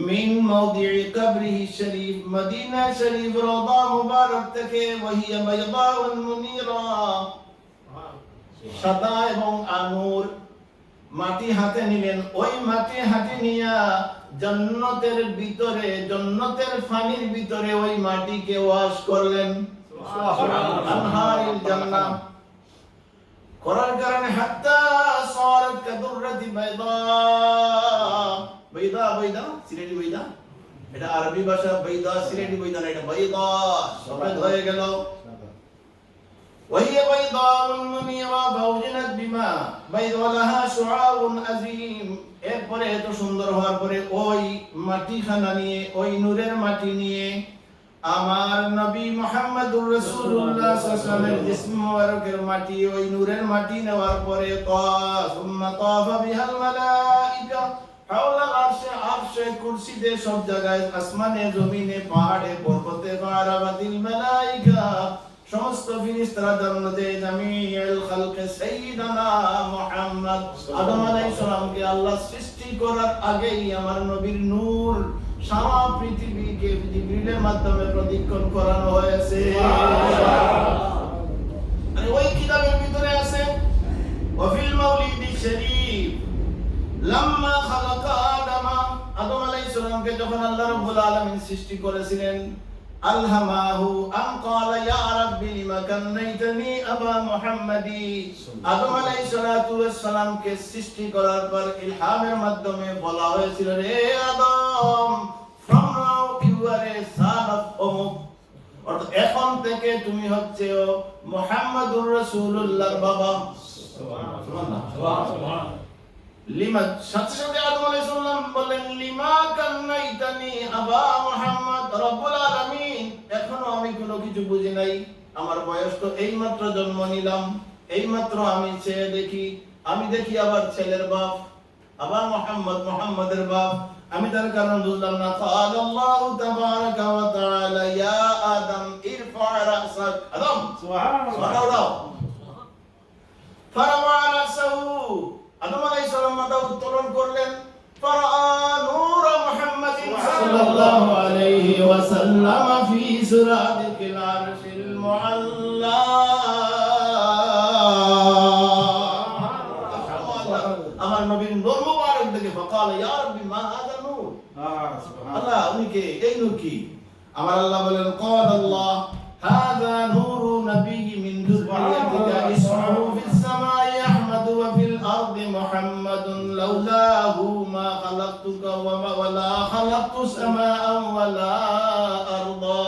من موضع قبره الشريف مدينة شريف روضة مبارك থেকে وهي بيضاء منيرة সাদা এবং আনুর মাটি হাতে নিলেন, ওই মাটি হাতে নিয়া জান্নাতের ভিতরে, জান্নাতের পানির ভিতরে ওই মাটিকে ওয়াশ করলেন আনহারিল জান্নাহ করার কারণে হাত্তা সারাত কাদুররাতি বাইদা। বাইদা বাইদা সিলেটি বাইদা, এটা আরবি ভাষা বাইদা, সিলেটি বাইদা না, এটা বাইদা সফেদ হয়ে গেল। وهي بيضاء منيرة فأوجنت بماء بيض لها شعاع عظيم। এরপরে এত সুন্দর হওয়ার পরে ওই মাটিখানা নিয়ে, ওই নূরের মাটি নিয়ে আমার নবী মুহাম্মদুর রাসূলুল্লাহ সাল্লাল্লাহু আলাইহি ওয়াসাল্লামের জিসম মুবারকের মাটি, ওই নূরের মাটি নেওয়ার পরে সুম্মা তাফা বিহাল মালাইকা হাওলা আরশে, আরশে কুরসিতে, সব জায়গায়, আসমানে, জমিনে, পাহাড়ে, পর্বতে, ফারাবাতিল মালাইকা সমস্ত ফেরেশতারা জান্নাতে জামিউল খালক সাইয়্যিদানা মুহাম্মদ আদম আলাইহিস সালামকে আল্লাহ সৃষ্টি করার আগেই আমার নবীর নূর সারা পৃথিবীকে জিবরিলের মাধ্যমে প্রদীক্ষণ করানো হয়েছে। আর ওই কিতাবের ভিতরে আছে ওয়াফিল মাউলিদি শরীফ লাম্মা খালাকা আদম আলাইহিস সালামকে যখন আল্লাহ রাব্বুল আলামিন সৃষ্টি করেছিলেন, আলহামাহু আন ক্বালা ইয়া রাব্বি লিমা কান্নাইতানি আবা মুহাম্মাদি। আদম আলাইহিস সালাতু ওয়াস সালামকে সৃষ্টি করার পর ইলহামের মাধ্যমে বলা হয়েছিল, রে আদম, from now you are a son of Umuk, অর্থাৎ এখন থেকে তুমি হচ্ছে মুহাম্মাদুর রাসূলুল্লাহর বাবা। সুবহানাল্লাহ। লিমা, সাথে সাথে আদম আলাইহিস সালাম বলেন লিমা কান্নাইতানি আবা মুহাম্মদ, রব্বুল আলামিন এখনো আমি কোনো কিছু বুঝি নাই, আমার বয়স তো এইমাত্র জন্ম নিলাম, এইমাত্র আমি ছেলে দেখি, আমি দেখি আবার ছেলের বাপ, আবার মুহাম্মদ, মুহাম্মাদের বাপ, আমি তার কারণ বুঝলাম না। قال الله تبارك وتعالى يا آدم ارفع رأسك, আদম সুবহানাল্লাহ, فرفع رأسه, আদম আলাইহিস সালাম মাথা উত্তোলন করলেন, ফারা নূর মুহাম্মদ সাল্লাল্লাহু আলাইহি ওয়াসাল্লাম ফি সুরাতিল আরশিল মুআল্লা। আমার নবীর নূর মুবারক দেখে ফাকাল ইয়া রাব্বি মা হাযা নূর, আল্লাহ উনি কে, এই নূর কি? আমার আল্লাহ বলেন قال الله هذا نور نبي من ذريتك اسمه في السماء أحمد وفي الأرض محمد لولاه ما خلقتك ولا خلقت سماء ولا أرضا।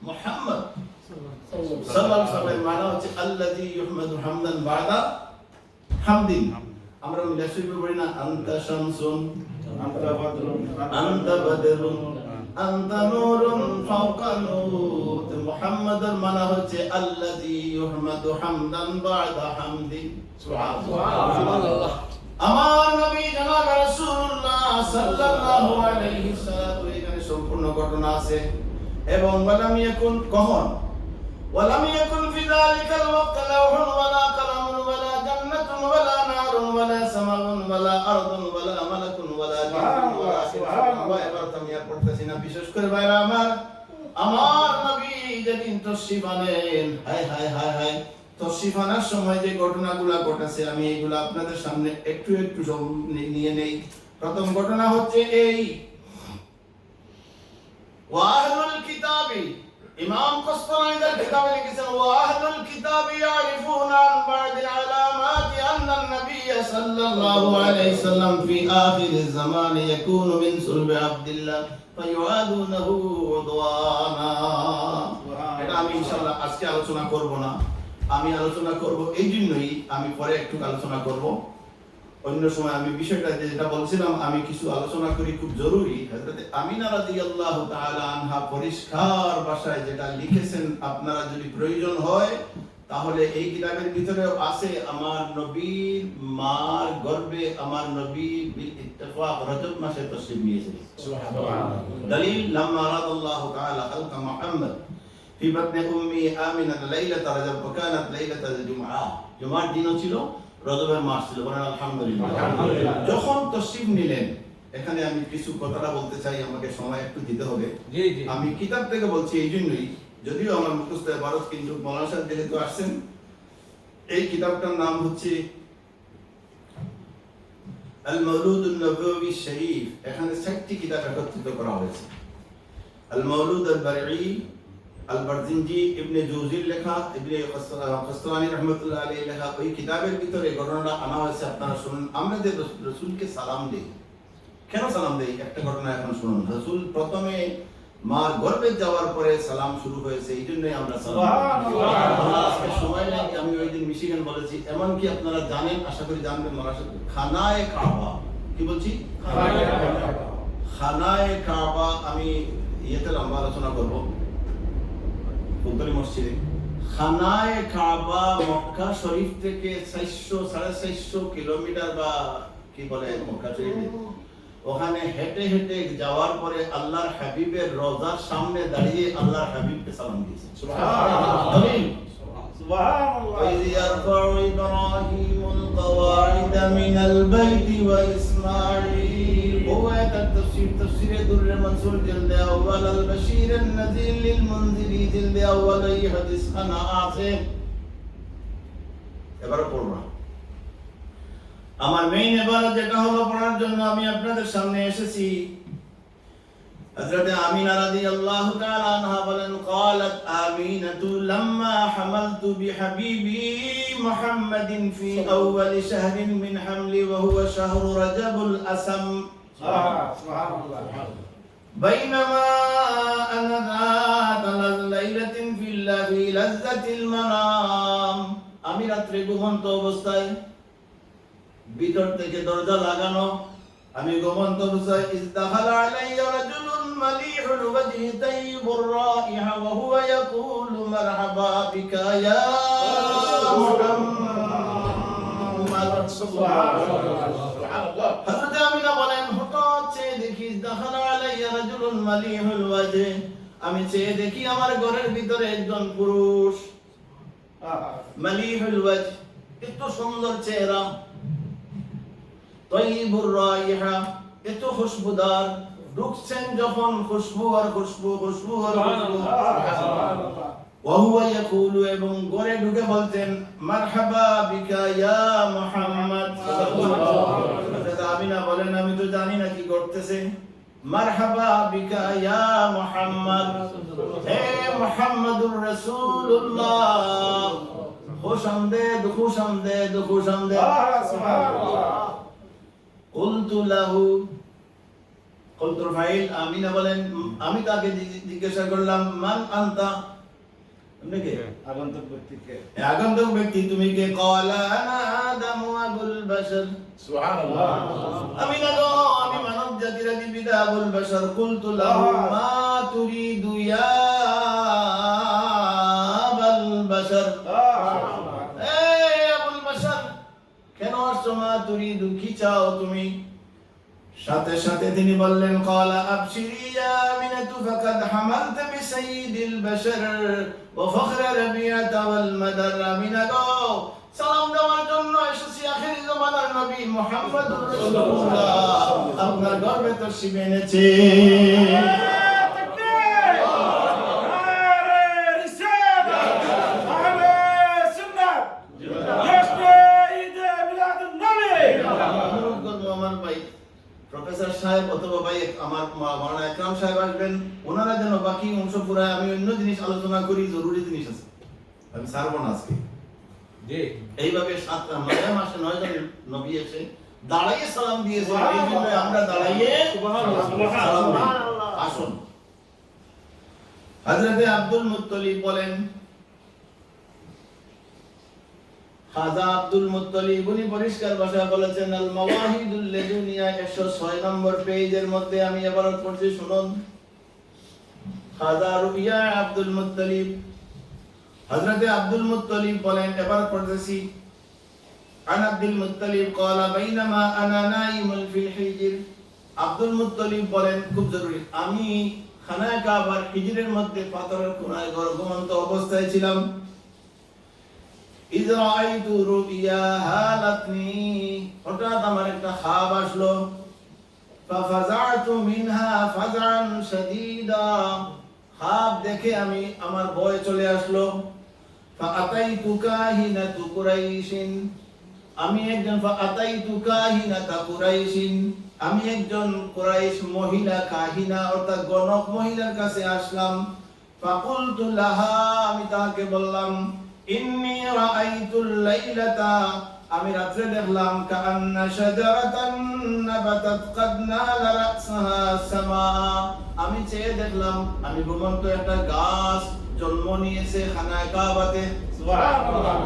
محمد صلى الله عليه وسلم মানা হচ্ছে الذي يحمد حمدا بعد حمد। আমরা মিলাদ শরীফে পড়ি না, আনতা শামসুন আনতা বদরুন আনতা নূরুন ফাওকা নূর। মুহাম্মাদুর মানে হচ্ছে আল্লাযী ইউহমাদু হামদান বা'দা হামদি। সুবহানাল্লাহ। আমার নবী জনাব রাসূলুল্লাহ সাল্লাল্লাহু আলাইহি সাল্লাম, এখানে সম্পূর্ণ ঘটনা আছে। এবং ওয়ালাম ইয়াকুন কখন ওয়ালাম ইয়াকুন ফি যালিকাল ওয়াক্ত লাওহুন ওয়ালা কালামুন ওয়ালা জান্নাতুন ওয়ালা নারুন ওয়ালা সামাউন ওয়ালা আরদুন ওয়ালা মালাকুন ওয়ালা জিন্নুন ওয়ালা সুবহানাল্লাহ। এবার আমি আর পড়তেছি না। বিশেষ করে ভাইরা আমার নবী যেদিন তশরিফ আনেন, হায় হায় হায় হায়, তশরিফ আনার সময় যে ঘটনাগুলো ঘটেছে আমি এইগুলো আপনাদের সামনে একটু একটু সব নিয়ে নেই। প্রথম ঘটনা হচ্ছে এই, ওয়াহলুল কিতাবি, ইমাম কসতালানি তার কিতাবে লিখেছেন, ওয়াহলুল কিতাবি ইয়ারিফুনা আন বা'দিল আলামাতি আন্না নবিয়্য সাল্লাল্লাহু আলাইহি সাল্লাম ফি আখিরিজ জামানি ইয়াকুনু মিন সুলবি আবদুল্লাহ ফায়ুআদুনাহু উদওয়ানা। এটা আমি ইনশাআল্লাহ আজকে আলোচনা করব না। আমি আলোচনা করব এই জন্যই, আমি পরে একটু আলোচনা করব। অন্য সময় আমি বিষয়টা যেটা বলছিলাম আমি কিছু আলোচনা করি, খুব জরুরি। হযরত আমিনা রাদিয়াল্লাহু তাআলা আনহা পরিষ্কার ভাষায় যেটা লিখেছেন, আপনারা যদি প্রয়োজন হয় তাহলে এই কিতাবের ভিতরেও আছে। আমার নবীর মার গর্ভে আমার নবী বিল ইত্তেফাক রজব মাসে তশরিফ নিয়েছিলেন। সুবহানাল্লাহ। দলিল লাম্মা রাদাল্লাহু তাআলা খালকা মুহাম্মদ ফি বাতনি উম্মি আমিনা লাইলাতা রজব ওয়া কানাত লাইলাতাল জুমআ। জুমার দিনও ছিল, রজবের মাস ছিল। বলেন আলহামদুলিল্লাহ। যখন তশরিফ নিলেন, এখানে আমি কিছু কথাটা বলতে চাই, আমাকে সময় একটু দিতে হবে। আমি কিতাব থেকে বলছি এই জন্যই, যদিও আমার মুখস্থ ভারত, কিন্তু মৌলানা সাহেব যেহেতু আসছেন, এই কিতাবটার নাম হচ্ছে আল মাওলুদুন নববী শরীফ। এখানে 60টি কিতাব একত্রিত করা হয়েছে। আল মাওলুদ আল বারঈ, আল বারজিনজি ইবনে জুজির লেখা, ইবনে কসতালানি রাহমাতুল্লাহ আলাইহি লেখা ওই কিতাবের ভিতরে ঘটনাটা আনা হয়েছে। আপনারা শুনুন। আমরা যে রাসূলকে সালাম দেই, কেন সালাম দেই একটা ঘটনা এখন শুনুন। রাসূল প্রথমে মার গর্ভে যাওয়ার পরে সালাম শুরু হয়েছে, এই জন্যই আমরা সালাম দিই। আজকে সময় নেই, আমি ওই দিন মিশিগান বলেছি। এমন কি আপনারা জানেন, আশা করি জানবেন, খানায়ে কাবা কি বলছি, খানায়ে কাবা। আমি ইয়েতে লম্বা আলোচনা করবো ফুলতলি মসজিদে। খানায়ে কাবা মক্কা শরীফ থেকে 450 কিলোমিটার বা কি বলে মক্কা শরীফে, ওখানে হেঁটে হেঁটে যাওয়ার পরে আল্লাহর হাবিবের রওজার সামনে দাঁড়িয়ে আল্লাহর হাবিবকে সালাম দিয়েছে। সুবহানাল্লাহ। সুবহানাল্লাহ। ওয়াইয ইয়ারফাউ ইব্রাহিমুল কওয়াইদ মিনাল বাইতি ওয়া ইসমাঈল। ওয়াত তাফসীরে দুররে মানসুর জিলদে আউয়াল আল বাশীর আন নাযীর লিল মুনযিরি জিলদে আউয়াল। এই হাদিস খানা আছে, এবারে পড়বা। আমার মেইন এবারে যেটা হলো পড়ার জন্য আমি আপনাদের সামনে এসেছি। হযরত আমিনা রাদিয়াল্লাহু তাআলা আনহা বলেন, قالت آمينة لما حملت بحبيبي محمد في أول شهر من حملي وهو شهر رجب الأسم. سبحان الله. بينما أنا ذات ليلة في لذة المنام. আমি রাত্রে ঘুমন্ত অবস্থায়, ভিতর থেকে দরজা লাগানো, আমি ঘুমন্ত অবস্থায়, ইজদাখালা আলাইয়া রাজুলুন মালিহুল ওয়াজহি তাইয়িবুর রাইহা ওয়া হুয়া ইয়াকুলু মারহাবা বিকা ইয়া মুহাম্মাদ। সুবহানাল্লাহ। হযরত আমিনা বলেন, হঠাৎ চেয়ে দেখি, ইজদাখালা আলাইয়া রাজুলুন মালিহুল ওয়াজহি, আমি চেয়ে দেখি আমার ঘরের ভিতরে একজন পুরুষ, মালিহুল ওয়াজহ, এত সুন্দর চেহারা, তাইয়িবুর রাইহা, এত খুশবুদার, ঢুকছেন যখন খুশবু আর খুশবু, খুশবু আর খুশবু। সুবহানাল্লাহ। ওয়া হুয়া ইয়াকুলু, এবং ঘরে ঢুকে বলতেন, মারহাবা বিকা ইয়া মুহাম্মদ। সুবহানাল্লাহ। আমিনা বলেন, আমি তো জানি না কি করতেছে। মারহাবা বিকা ইয়া মুহাম্মদ, হে মুহাম্মাদুর রাসূলুল্লাহ, খুশামদেদ খুশামদেদ খুশামদেদ। সুবহানাল্লাহ। কুলতু লাহু, কুলতুর ফাইল আমিনা বলেন, আমি তাকে জিজ্ঞাসা করলাম, মান আনতা, আপনি কে? আগন্তুক ব্যক্তিকে আগন্তুক ব্যক্তি তুমি কে? ক্বালা আনা আদামু আবুল বাশার। সুবহানাল্লাহ আমি না গো, আমি মানব জাতির আদি পিতা আবুল বাশার। কুলতু লাহু মা তুরিদু ইয়া আবুল বাশার। এই আবুল বাশার, কেন আসছো? মা তুরিদু, কি চাও তুমি? সাথে সাথে তিনি বললেন, ক্বালা আবশিরি ইয়া আমিনাতু ফাকাদ হামালতা বিসাইয়্যিদিল বাশার ওয়া ফখরা রাবিআতা ওয়াল মাদার। আমিনা গো, সালাম দেওয়ার জন্য এসেছি আখির জামানার নবী মুহাম্মদুর রাসূলুল্লাহ। আপনার গর্বে তশরিফ এনেছে। তাকবীর নারে রিসালাত আহলে সুন্নাত জশ্নে ঈদে মিলাদুন নবী। অনুরোধ করবো আমার ভাই প্রফেসর সাহেব অথবা ভাই আমার মাওলানা একরাম সাহেব আসবেন, ওনারা যেন বাকি অংশ পুরায়। আমি অন্য জিনিস আলোচনা করি, জরুরি জিনিস আছে, আমি ছাড়বো না আজকে। এইভাবে 7 মাসে 9 জন নবী এসে দাঁড়াইয়ে সালাম দিয়েছে, এই জন্য আমরা দাঁড়াইয়ে সালাম দিই। আসুন, হযরতে আব্দুল মুত্তালিব বলেন, খাজা আব্দুল মুত্তালিব উনি পরিষ্কার ভাষায় বলেছেন, আল মাওয়াহিদুল লাদুনিয়া 106 নম্বর পেজের মধ্যে আমি ইবারত পড়ছি, শুনুন। খাজা রুবিয়া আব্দুল মুত্তালিব, হযরতে আব্দুল মুত্তালিব বলেন, ইবারত পড়তেছি। আন আব্দুল মুত্তালিব ক্বালা বাইনামা আনা নাইমুন ফিল হিজর। আব্দুল মুত্তালিব বলেন, খুব জরুরি, আমি খানায়ে কাবার হিজরের মধ্যে পাথরের কোণায় ঘুমন্ত অবস্থায় ছিলাম। ইয রাআইতু রুবিয়া হালাতনি, হঠাৎ আমার একটা খাব আসলো। ফাফাযাতু মিনহা ফাযআন শাদীদা, খাব দেখে আমি আমার ভয় চলে আসলো। ফাআতাইতু কাহিনাতু কুরাইশিন, আমি একজন ফাআতাইতু কাহিনাতা কুরাইশিন, আমি একজন কুরাইশ মহিলা কাহিনা অর্থাৎ গণক মহিলার কাছে আসলাম। ফাকুলতু লাহা, আমি তাকে বললাম, ইন্নী রাআইতুল লাইলাতা, আমি রাতে দেখলাম, কাআন্না শাজারাতান নাবাতাত কাদ নালা রাসাহা সামা, আমি চেয়ে দেখলাম আমি ঘুমন্ত একটা গাছ জন্ম নিয়েছে খানায়ে কাবাতে। সুবহানাল্লাহ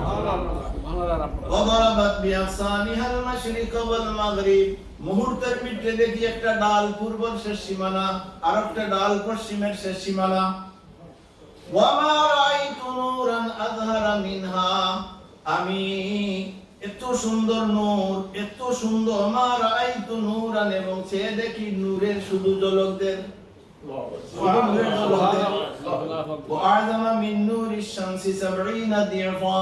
ওয়াদারাবাত বিআসানিহাল মাশরিক ওয়াল মাগরিব, মুহূর্তের ভিতরে দেখি একটা ডাল পূর্বের শেষ সীমানা আর একটা ডাল পশ্চিমের শেষ সীমানা। ওয়া মা রাআইতু নূরান আযহারা মিনহা, আমি এত সুন্দর নূর, এত সুন্দর, মা রাআইতু নূরান, এবং সে দেখি নূরের শুধু ঝলক দেন, শুধু নূরের ঝলক দেন। ওয়া আযমা মিন নূরিশ শামসি 70 দিফা,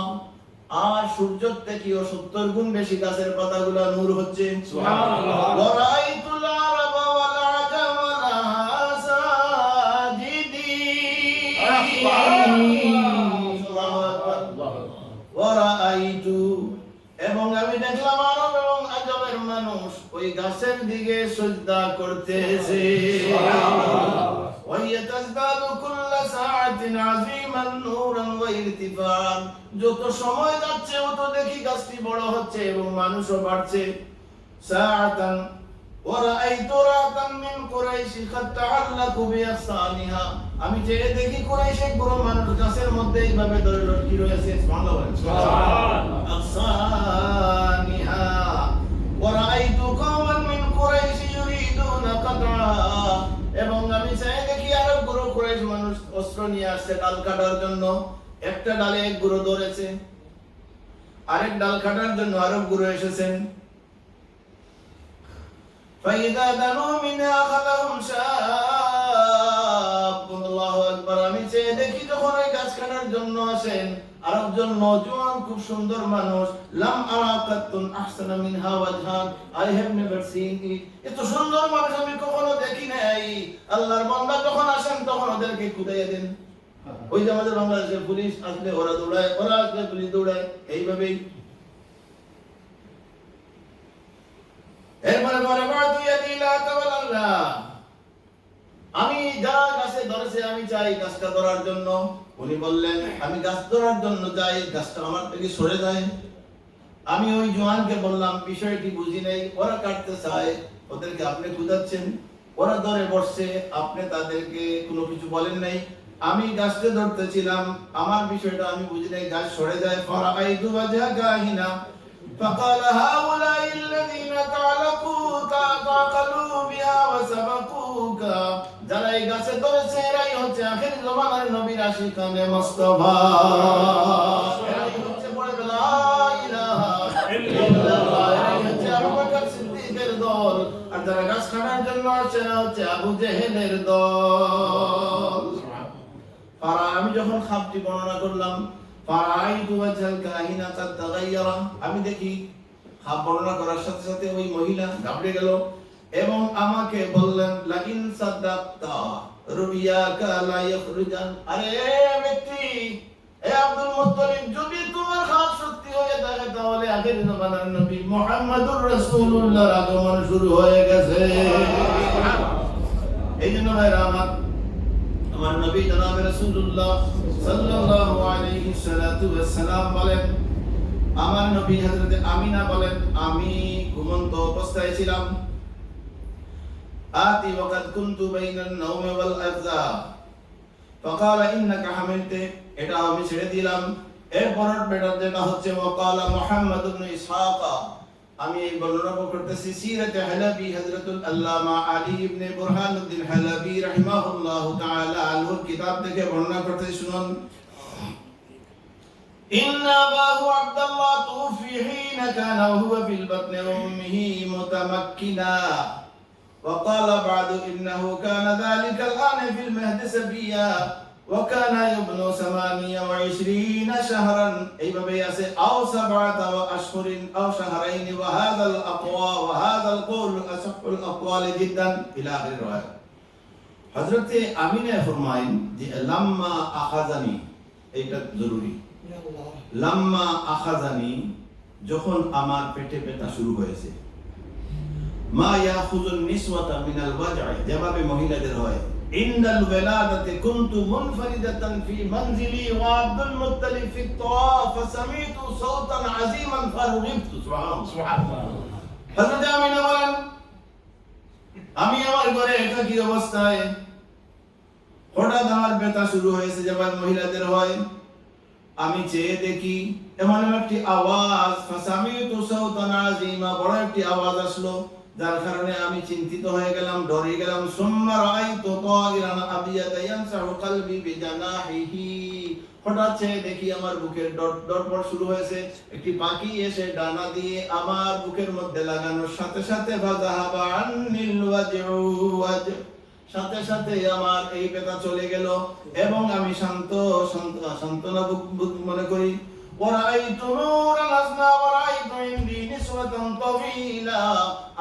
আর সূর্যের থেকেও 70 গুণ বেশি গাছের পাতাগুলো নূর হচ্ছে। সুবহানাল্লাহ ওয়া রাআইতুল আরাবা ওয়াল আজামা লাহা সাজিদিন। ওয়া রাআইতু, এবং আমি দেখলাম আরব এবং আজমের মানুষ ওই গাছের দিকে সিজদা করতেছে। ওয়া ইয়াতাজদাদু কুল্লা সাআতিন আযীমান নূরান ওয়া ইরতিফাআন, যত সময় যাচ্ছে তত দেখি গাছটি বড় হচ্ছে এবং মানুষও বাড়ছে। সাআতান ওয়া রাআইতু রাতান মিন কুরাইশ কাদ তাআল্লাকু বিআসানিহা, আমি যে দেখি কুরাইশের বড় মানুষ গাছের মধ্যে এইভাবে ধরে লটকি রয়েছে। সুবহানাল্লাহ। আসানিহা ওয়া রাআইতু কওমান মিন কুরাইশ ইউরিদুনা কাতআহা, এবং আমি চাই দেখি আরব গুরু কুরাইশ মানুষ অস্ত্র নিয়ে আসছে ডাল কাটার জন্য। একটা ডালে এক গুরু ধরেছে, আরেক ডাল কাটার জন্য আরব গুরু এসেছেন। ফাইদা দানু মিন আখাদাহুম শাব, আল্লাহু আকবার, আমি চেয়ে দেখি যখন ওই গাছ কাটার জন্য আসেন আরেকজন নওজোয়ান খুব সুন্দর মানুষ। লাম আরা Khatun Ahsana Minha Wajhan, I have never seen it, এত সুন্দর মানুষ আমি কখনো দেখি নাই। আল্লাহর বান্দা যখন আসেন তখন ওদেরকে কুদাইয়া দেন। ওই যে আমাদের বাংলাদেশের পুলিশ আসলে ওরা দৌড়ায়, ওরা আসলে পুলিশ দৌড়ায়, এইভাবেই। এরপরে পরে বাদু ইয়াদিলা তাওয়াল্লাহ, আমি যা গাছে ধরেছে আমি চাই গাছটা ধরার জন্য। উনি বললেন, আমি গাছ ধরার জন্য যাই, গাছটা আমার থেকে সরে যায়। আমি ওই জওয়ানকে বললাম, বিষয়টি বুঝি নাই, ওরা কাটতে চায়, ওদেরকে আপনি কুদাচ্ছেন, ওরা ধরে বসছে, আপনি তাদেরকে কোনো কিছু বলেন নাই। আমি গাছটা ধরতেছিলাম, আমার বিষয়টা আমি বুঝি নাই, গাছ সরে যায়। ফারাআইতু ওয়াজহাকা হিনা فقال هؤلاء الذين تعلقوا بها وسبقوك, যারা এই গাছে ধরেছে এরাই হচ্ছে আখির জামানার নবীর আশিকানে মুস্তাফা। এরাই হচ্ছে বলে লা ইলাহা ইল্লাল্লাহ, এরাই হচ্ছে আবু বকর সিদ্দিকের দল। আর যারা গাছ কাটার জন্য আসছে এরা হচ্ছে আবু জেহেলের দল। আমি যখন খাপটি বর্ণনা করলাম, ফারাআইতু ওয়াজহাল কাহিনা কাদ তাগায়্যারা, আমি দেখি খাপ বর্ণনা করার সাথে সাথে ওই মহিলা ঘাবড়ে গেল এবং আমাকে বললেন লাইন সাদাক্তা রুবিয়াকা লা ইয়াখরুজান, আরে ব্যক্তি, এ আব্দুল মুত্তালিব, যদি তোমার খাপ সত্যি হয়ে থাকে তাহলে আখির জামানার নবী মুহাম্মদুর রাসূলুল্লাহর আগমন শুরু হয়ে গেছে। এইজন্য ভাইরা আমার নবী জনাব রাসূলুল্লাহ সাল্লাল্লাহু আলাইহি সাল্লাম বলেন, আমার নবী হযরত আমিনা বলেন, আমি ঘুমন্ত অবস্থায় ছিলাম। আতি ওয়াকাদ কুনতু বাইনান নাওমি ওয়াল আযা ফাকালা ইন্নাকা হামিলতে, এটা আমি ছেড়ে দিলাম। এরপর বেটার যেটা হচ্ছে ওয়াকালা মুহাম্মদ ইবনে ইসহাক, আমি এই বর্ণনা করতেছি সিরাতে হালাবি হযরতুল আল্লামা আলী ইবনে বুরহানুদ্দিন হালাবি রাহিমাহুল্লাহু তাআলা আলহুর কিতাব থেকে বর্ণনা করতেছি, শুনুন। ইন্না আবাহু আব্দুল্লাহ তুফি হিনা কানা হুয়া ফিল বাতনি উম্মিহি মুতামাক্কিনা وقال بعد إنه كان ذلك الآن في المهد سبيا وكان يبن 28 شهرا এইভাবে আছে أو 7 أشهر أو شهرين وهذا الأقوى وهذا القول أصح الأقوال جدا إلى آخر الرواية। হযরত আমিনা ফরমায়েন যে লাম্মা আখাযানি, এটা জরুরি, লাম্মা আখাযানি, যখন আমার পেটে ব্যথা শুরু হয়েছে, মা ইয়াখুযুন নিসওয়াতা মিনাল ওয়াজ'i, যেভাবে মহিলাদের হয়, ইনদাল ওয়ালাদাতি কুনতু মুনফারিদাতান ফি মানজিলি ওয়া আব্দুল মুত্তালিব ফি তাওয়াফ ফাসামিতু সাওতান আযীমান ফারগিবতু। সুবহানাল্লাহ। হযরত আমিনা বলেন, আমি আমার ঘরে একাকী অবস্থায় হঠাৎ আমার ব্যথা শুরু হয়েছে, যেভাবে মহিলাদের হয়। আমি চেয়ে দেখি এমন একটি আওয়াজ, ফাসামিতু সাওতান আযীমা, বড় একটি আওয়াজ আসলো, যার কারণে আমি চিন্তিত হয়ে গেলাম, ডরে গেলাম। সুম্মা রাআইতু তায়রান আবিয়াতা ইয়ানসাহু কলবি বিজানাহিহি, হঠাৎ চেয়ে দেখি আমার বুকের ধড়ফড় শুরু হয়েছে, একটি পাখি এসে ডানা দিয়ে আমার বুকের মধ্যে লাগানোর সাথে সাথে ফাযাহাবা আন্নিল ওয়াজ'u, সাথে সাথে আমার এই ব্যথা চলে গেল এবং আমি সান্ত্বনা মনে করি। ওয়ারাইতু নূরান আসনা ওয়ারাইতু ইনদি নিসওয়াতান তাওয়িলা,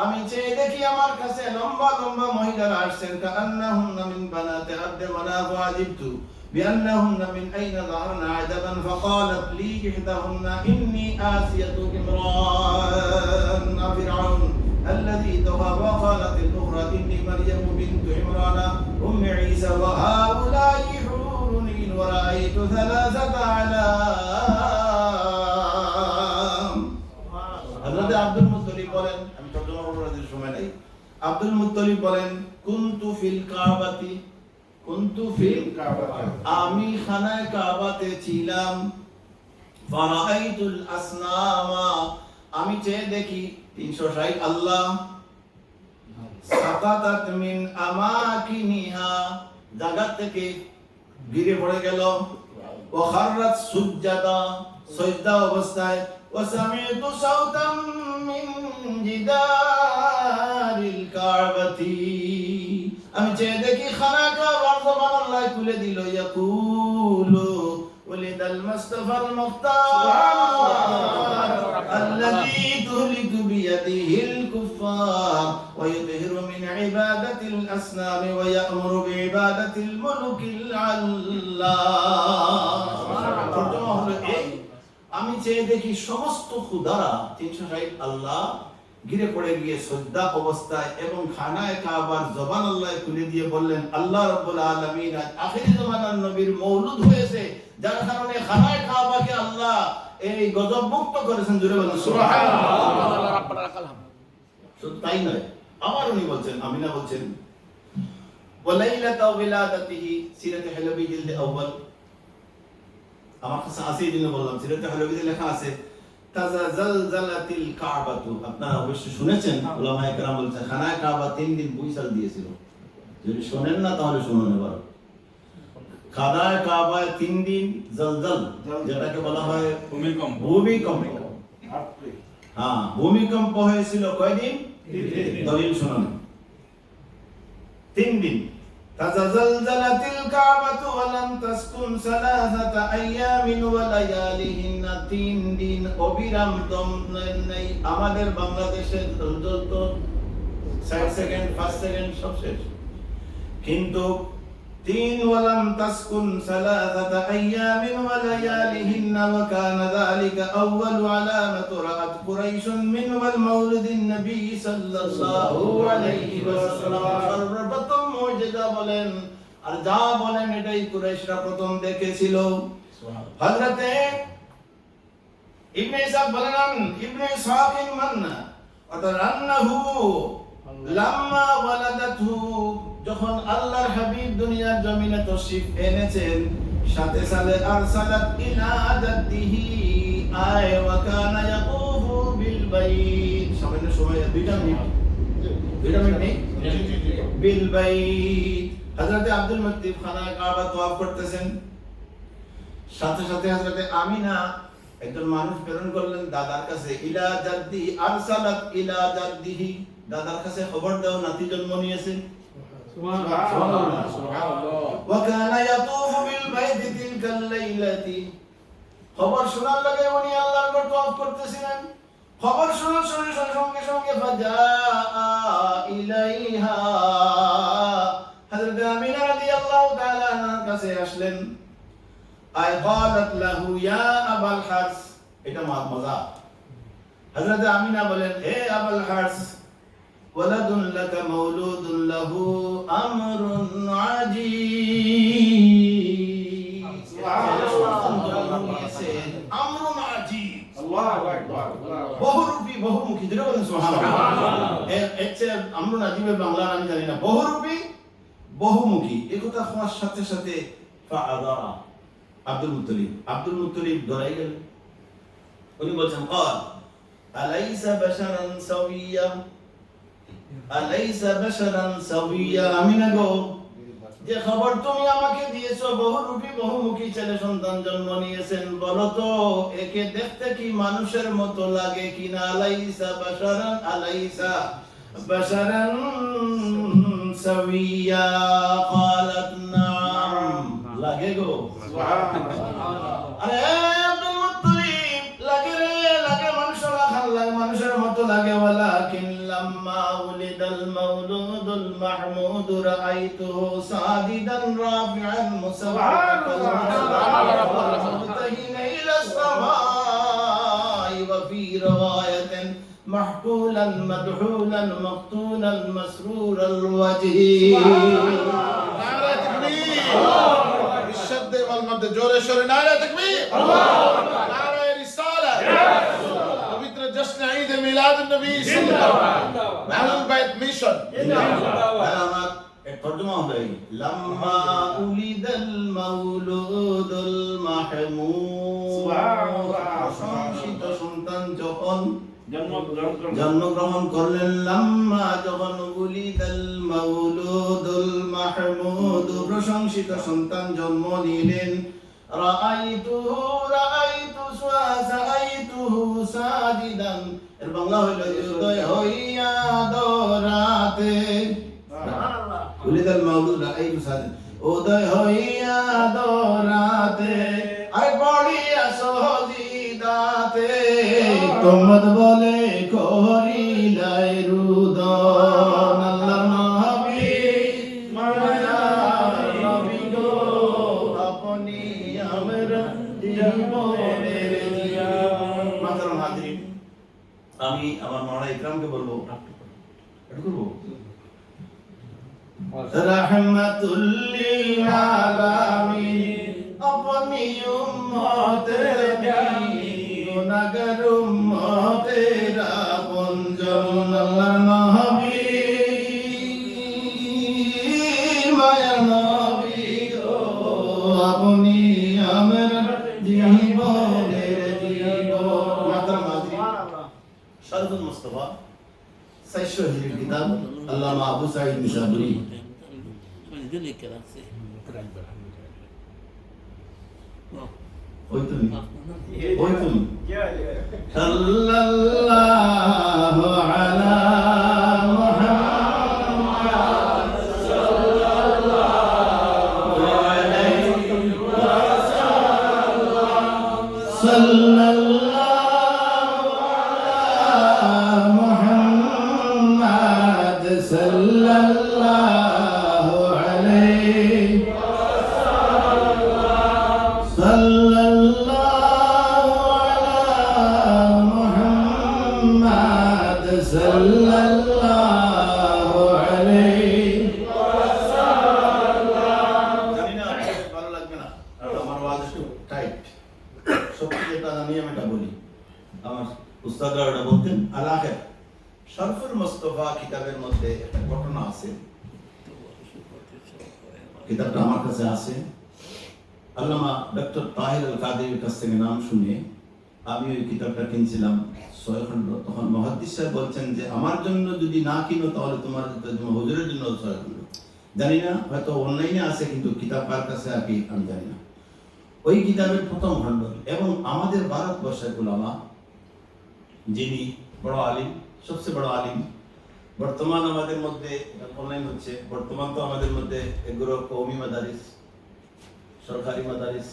আমি চেয়ে দেখি আমার কাছে লম্বা লম্বা মহিলারা আসছেন, কাআন্নাহুন্না মিন বানাতি আবদি মানাফ, ওয়াজিবতু বিআন্নাহুন্না মিন আইনা যাহারনা আজাবান ফাকালাত লি ইহদাহুন্না ইন্নী আসিয়াতু ইমরান ফিরআউন الذي توهب، وقالت الأخرى إني مريم بنت عمران أم عيسى وهؤلاء حور عين ورأيت 3 أعلام। হযরত আব্দুল মুত্তালিব বলেন, আমি তর্জমা করার সময় নাই, আব্দুল মুত্তালিব বলেন, কুনতু ফিল কাবাতি, কুনতু ফিল কাবাতি, আমি খানায় কাবাতে ছিলাম। ফারাআইতুল আসনামা, আমি চেয়ে দেখি 360 আল্লাহ, সাকাতাত মিন আমাকিনিহা, জায়গা থেকে গিরে পড়ে গেল। ওয়া খাররাত সুজদা, সিজদা অবস্থায়। ওয়া সামি'তু সাওতান মিন জিদারিল কাবাতি, আমি চেয়ে দেখি খানা কাবার জবান আল্লাহ খুলে দিল, ইয়াকুলু ولد المصطفى المختار الذي تهلك بيده الكفار ويظهر من عبادة الأصنام ويأمر بعبادة الملك العلام। আমি চেয়ে দেখি সমস্ত খুদারা 360 আল্লাহ গিরে পড়ে গিয়ে সজদা অবস্থায় এবং খানায় কাবার জবান আল্লাহ খুলে দিয়ে বললেন, আল্লাহ রাব্বুল আলামিন আজ আখির জামানার নবীর মওলুদ হয়েছে, যার কারণে খানায় কাবাকে আল্লাহ এই গজব মুক্ত করেছেন। জোরে বলেন সুবহানাল্লাহ। শুধু তাই নয়, আবার উনি বলছেন, আমিনা বলছেন, ওয়ালাইলাতা উলাদাতিহি সিরাতে হালাবি জিলদে আউয়াল। আমার কাছে আছে এই জন্য বললাম, সিরাতে হালাবিতে লেখা আছে তাজালজালাতিল কাবাতু। আপনারা অবশ্যই শুনেছেন, উলামায়ে কেরাম বলছেন খানায়ে কাবা 3 দিন বুইসাল দিয়েছিল। যদি শুনেন না তাহলে শুনুন এবার। খানায়ে কাবায় 3 দিন জলজল, যেটাকে বলা হয় ভূমিকম্প। ভূমিকম্প। Earthquake. হ্যাঁ, ভূমিকম্প হয়েছিল কয়দিন? 3 দিন। দলিল শুনুন, 3 দিন। তাজালজালাতিল কাবাতু ওয়া লাম তাসকুন সালাসাতা আইয়ামিন ওয়া লায়ালিহিন্না। 3 দিন অবিরাম দম নেই। আমাদের বাংলাদেশে জলজল তো 60 সেকেন্ড 5 সেকেন্ড সব শেষ, কিন্তু 3 ওয়া লাম তাসকুন সালাসাতা আইয়ামিন ওয়া লায়ালিহিন্না ওয়া কানা যালিকা আউয়ালু আলামাতু রাআত কুরাইশুন মিন ওয়াল মাউলিদিন নবী সাল্লাল্লাহু আলাইহি ওয়াসাল্লাম। সর্বপ্রথম মুজিজা বলেন আর যা বলেন এটাই কুরাইশরা প্রথম দেখেছিল। হযরতে ইবনে ইসহাক বলেন, ইবনে ইসহাক মান্না আতারান্নাহু লাম্মা ওয়ালাদাতহু, যখন আল্লাহর হাবিব দুনিয়ার জমিনে তশরিফ এনেছেন, সাথে সাথে আরসালাত ইলা জাদ্দিহি আয় ওয়া কানা ইয়াকুফু বিল বাইত। সামান্য সময় 2 মিনিট নেই বিল বাইত। হযরতে আব্দুল মুত্তালিব খানায়ে কাবা তওয়াফ করতেছেন, সাথে সাথে হযরতে আমিনা একজন মানুষ প্রেরণ করলেন দাদার কাছে, ইলা জাদ্দি আরসালাত ইলা জাদ্দিহি, দাদার কাছে খবর দাও নাতি জন্ম নিয়েছে। সুবহানাল্লাহ, সুবহানাল্লাহ। ওয়া কানা ইয়াতুফু বিল বাইতি তিলকাল লাইলাতি, খবর শোনার লাগে উনি আল্লাহর ঘর তওয়াফ করতেছিলেন। খবর শোনার সঙ্গে সঙ্গে ফাজা ইলাইহা, হযরত আমিনা রাদিয়াল্লাহু তাআলা আনহার কাছে আসলেন। আই ক্বালাত লাহু ইয়া আবাল হারস, এটা মজা। হযরত আমিনা বলেন, হে আবাল হারস, ওয়ালাদুন লাকা মাউলুদুন লাহু আমরুন আজীব। আমরুন আজীব, আল্লাহু আকবার, আল্লাহু আকবার। বহুরূপী বহুমুখী, যেটা বলেন সুবহানাল্লাহ। এর চেয়ে আমরুন আজীবের বাংলা আমি জানি না। বহুরূপী বহুমুখী, এই কথা শোনার সাথে সাথে ফাআযারা আব্দুল মুত্তালিব দৌড়াই গেলেন। উনি বলছেন, ক্বাল আলাইসা বাশারান সাওয়িয়া, আলাইসা বাশারান সাওয়িয়া। আমিনা গো, যে খবর তুমি আমাকে দিয়েছো বহুরূপী বহুমুখী ছেলে সন্তান জন্ম নিয়েছেন, বলো তো একে দেখতে কি মানুষের মতো লাগে কিনা? আলাইসা বাশারান সাওয়িয়া, ক্বালাত নাম, লাগে গো। আরে আব্দুল মুত্তালিব, লাগে রে, লাগে, মানুষের মতো লাগে। ওয়ালাকিন লাম্মা উলিদাল মাউলুদুল মাহমুদ রাআইতুহু সাদিদান রাফিআন মুসাববিহান ইলা সামাই ওয়া ফি রাওয়ায়াতিন মাহকুলান মাদহুলান মাকতুলান মাসরুরাল ওয়াজহি। নারে তাকবীর, বিশুদ্ধ ওয়াল মদ, জোরে সোরে নারে তাকবীর, নারে রিসালাত, পবিত্র জশ্ন ঈদ মিলাদ নবী সাল্লাল্লাহু আলাইহি ওয়াসাল্লাম, আহলুল বাইত মিশন। আমার এক তরজমা হবে, লাম্মা উলিদাল মাউলুদুল মাহমুদ, সুবহানাল্লাহ। প্রশংসিত সন্তান যখন জন্মগ্রহণ জন্মগ্রহণ করলেন, লাম্মা যখন উলিদাল মাউলুদুল মাহমুদ, প্রশংসিত সন্তান জন্ম নিলেন, রাআইতুহু সাজিদান, এর বাংলা হইল উদয় হইয়া দরাতে। উলিদাল মাউলুদ রাআইতু সাজিদান, উদয় হইয়া দরাতে, আই পড়িয়া সজিদাতে, তোমরা বলে করিলাই রুদন। আল্লাহর নবী মায়ার নবী গো, আপনি আমরা জীবনের জীবন। মাহতারাম হাজিরিন, আমি আমার মাওলানা ইকরামকে বলবো, একটু করবো। रहमतुल लिल आलामीन, अपनी उम्मतेर नबी, गुनाहगार उम्मतेर আপনজন। আল্লাহর নবী শরফুল মুস্তাফা 400 হিজরির কিতাব আল্লামা আবু সাঈদ নিসাবুরি ওই তুমি সাল্লাল্লাহু আলা মুহাম্মাদ সাল্লাল্লাহু আলা মুহাম্মাদ সাল্লাল্লাহু আলাইহি সাল্লাল্লাহু আলা মুহাম্মাদ সাল্লাল্লাহু আলাইহি জানি না আপনাদের ভালো লাগবে না আমার ওয়াজ একটু টাইট সত্যি যেটা জানি আমি এটা বলি আমার উস্তাদরা ওটা বলতেন আল আখির শরফুল মুস্তাফা কিতাবের মধ্যে একটা ঘটনা আছে কিতাবটা আমার কাছে আছে আল্লামা ডক্টর তাহির আল কাদেরীর কাছ থেকে নাম শুনে আমি ওই কিতাবটা কিনছিলাম 6 খণ্ড তখন মুহাদ্দিস সাহেব বলছেন যে আমার জন্য যদি না কিনো তাহলে তোমার হুজুরের জন্য 6 খণ্ড জানি না হয়তো অনলাইনে আছে কিন্তু কিতাব কার কাছে আর কি আমি জানি না ওই কিতাবের প্রথম খণ্ড এবং আমাদের ভারতবর্ষের উলামা যিনি বড় আলিম সবচেয়ে বড় আলিম বর্তমান আমাদের মধ্যে অনলাইন হচ্ছে বর্তমান তো আমাদের মধ্যে এগুলো কওমি মাদারিস সরকারি মাদারিস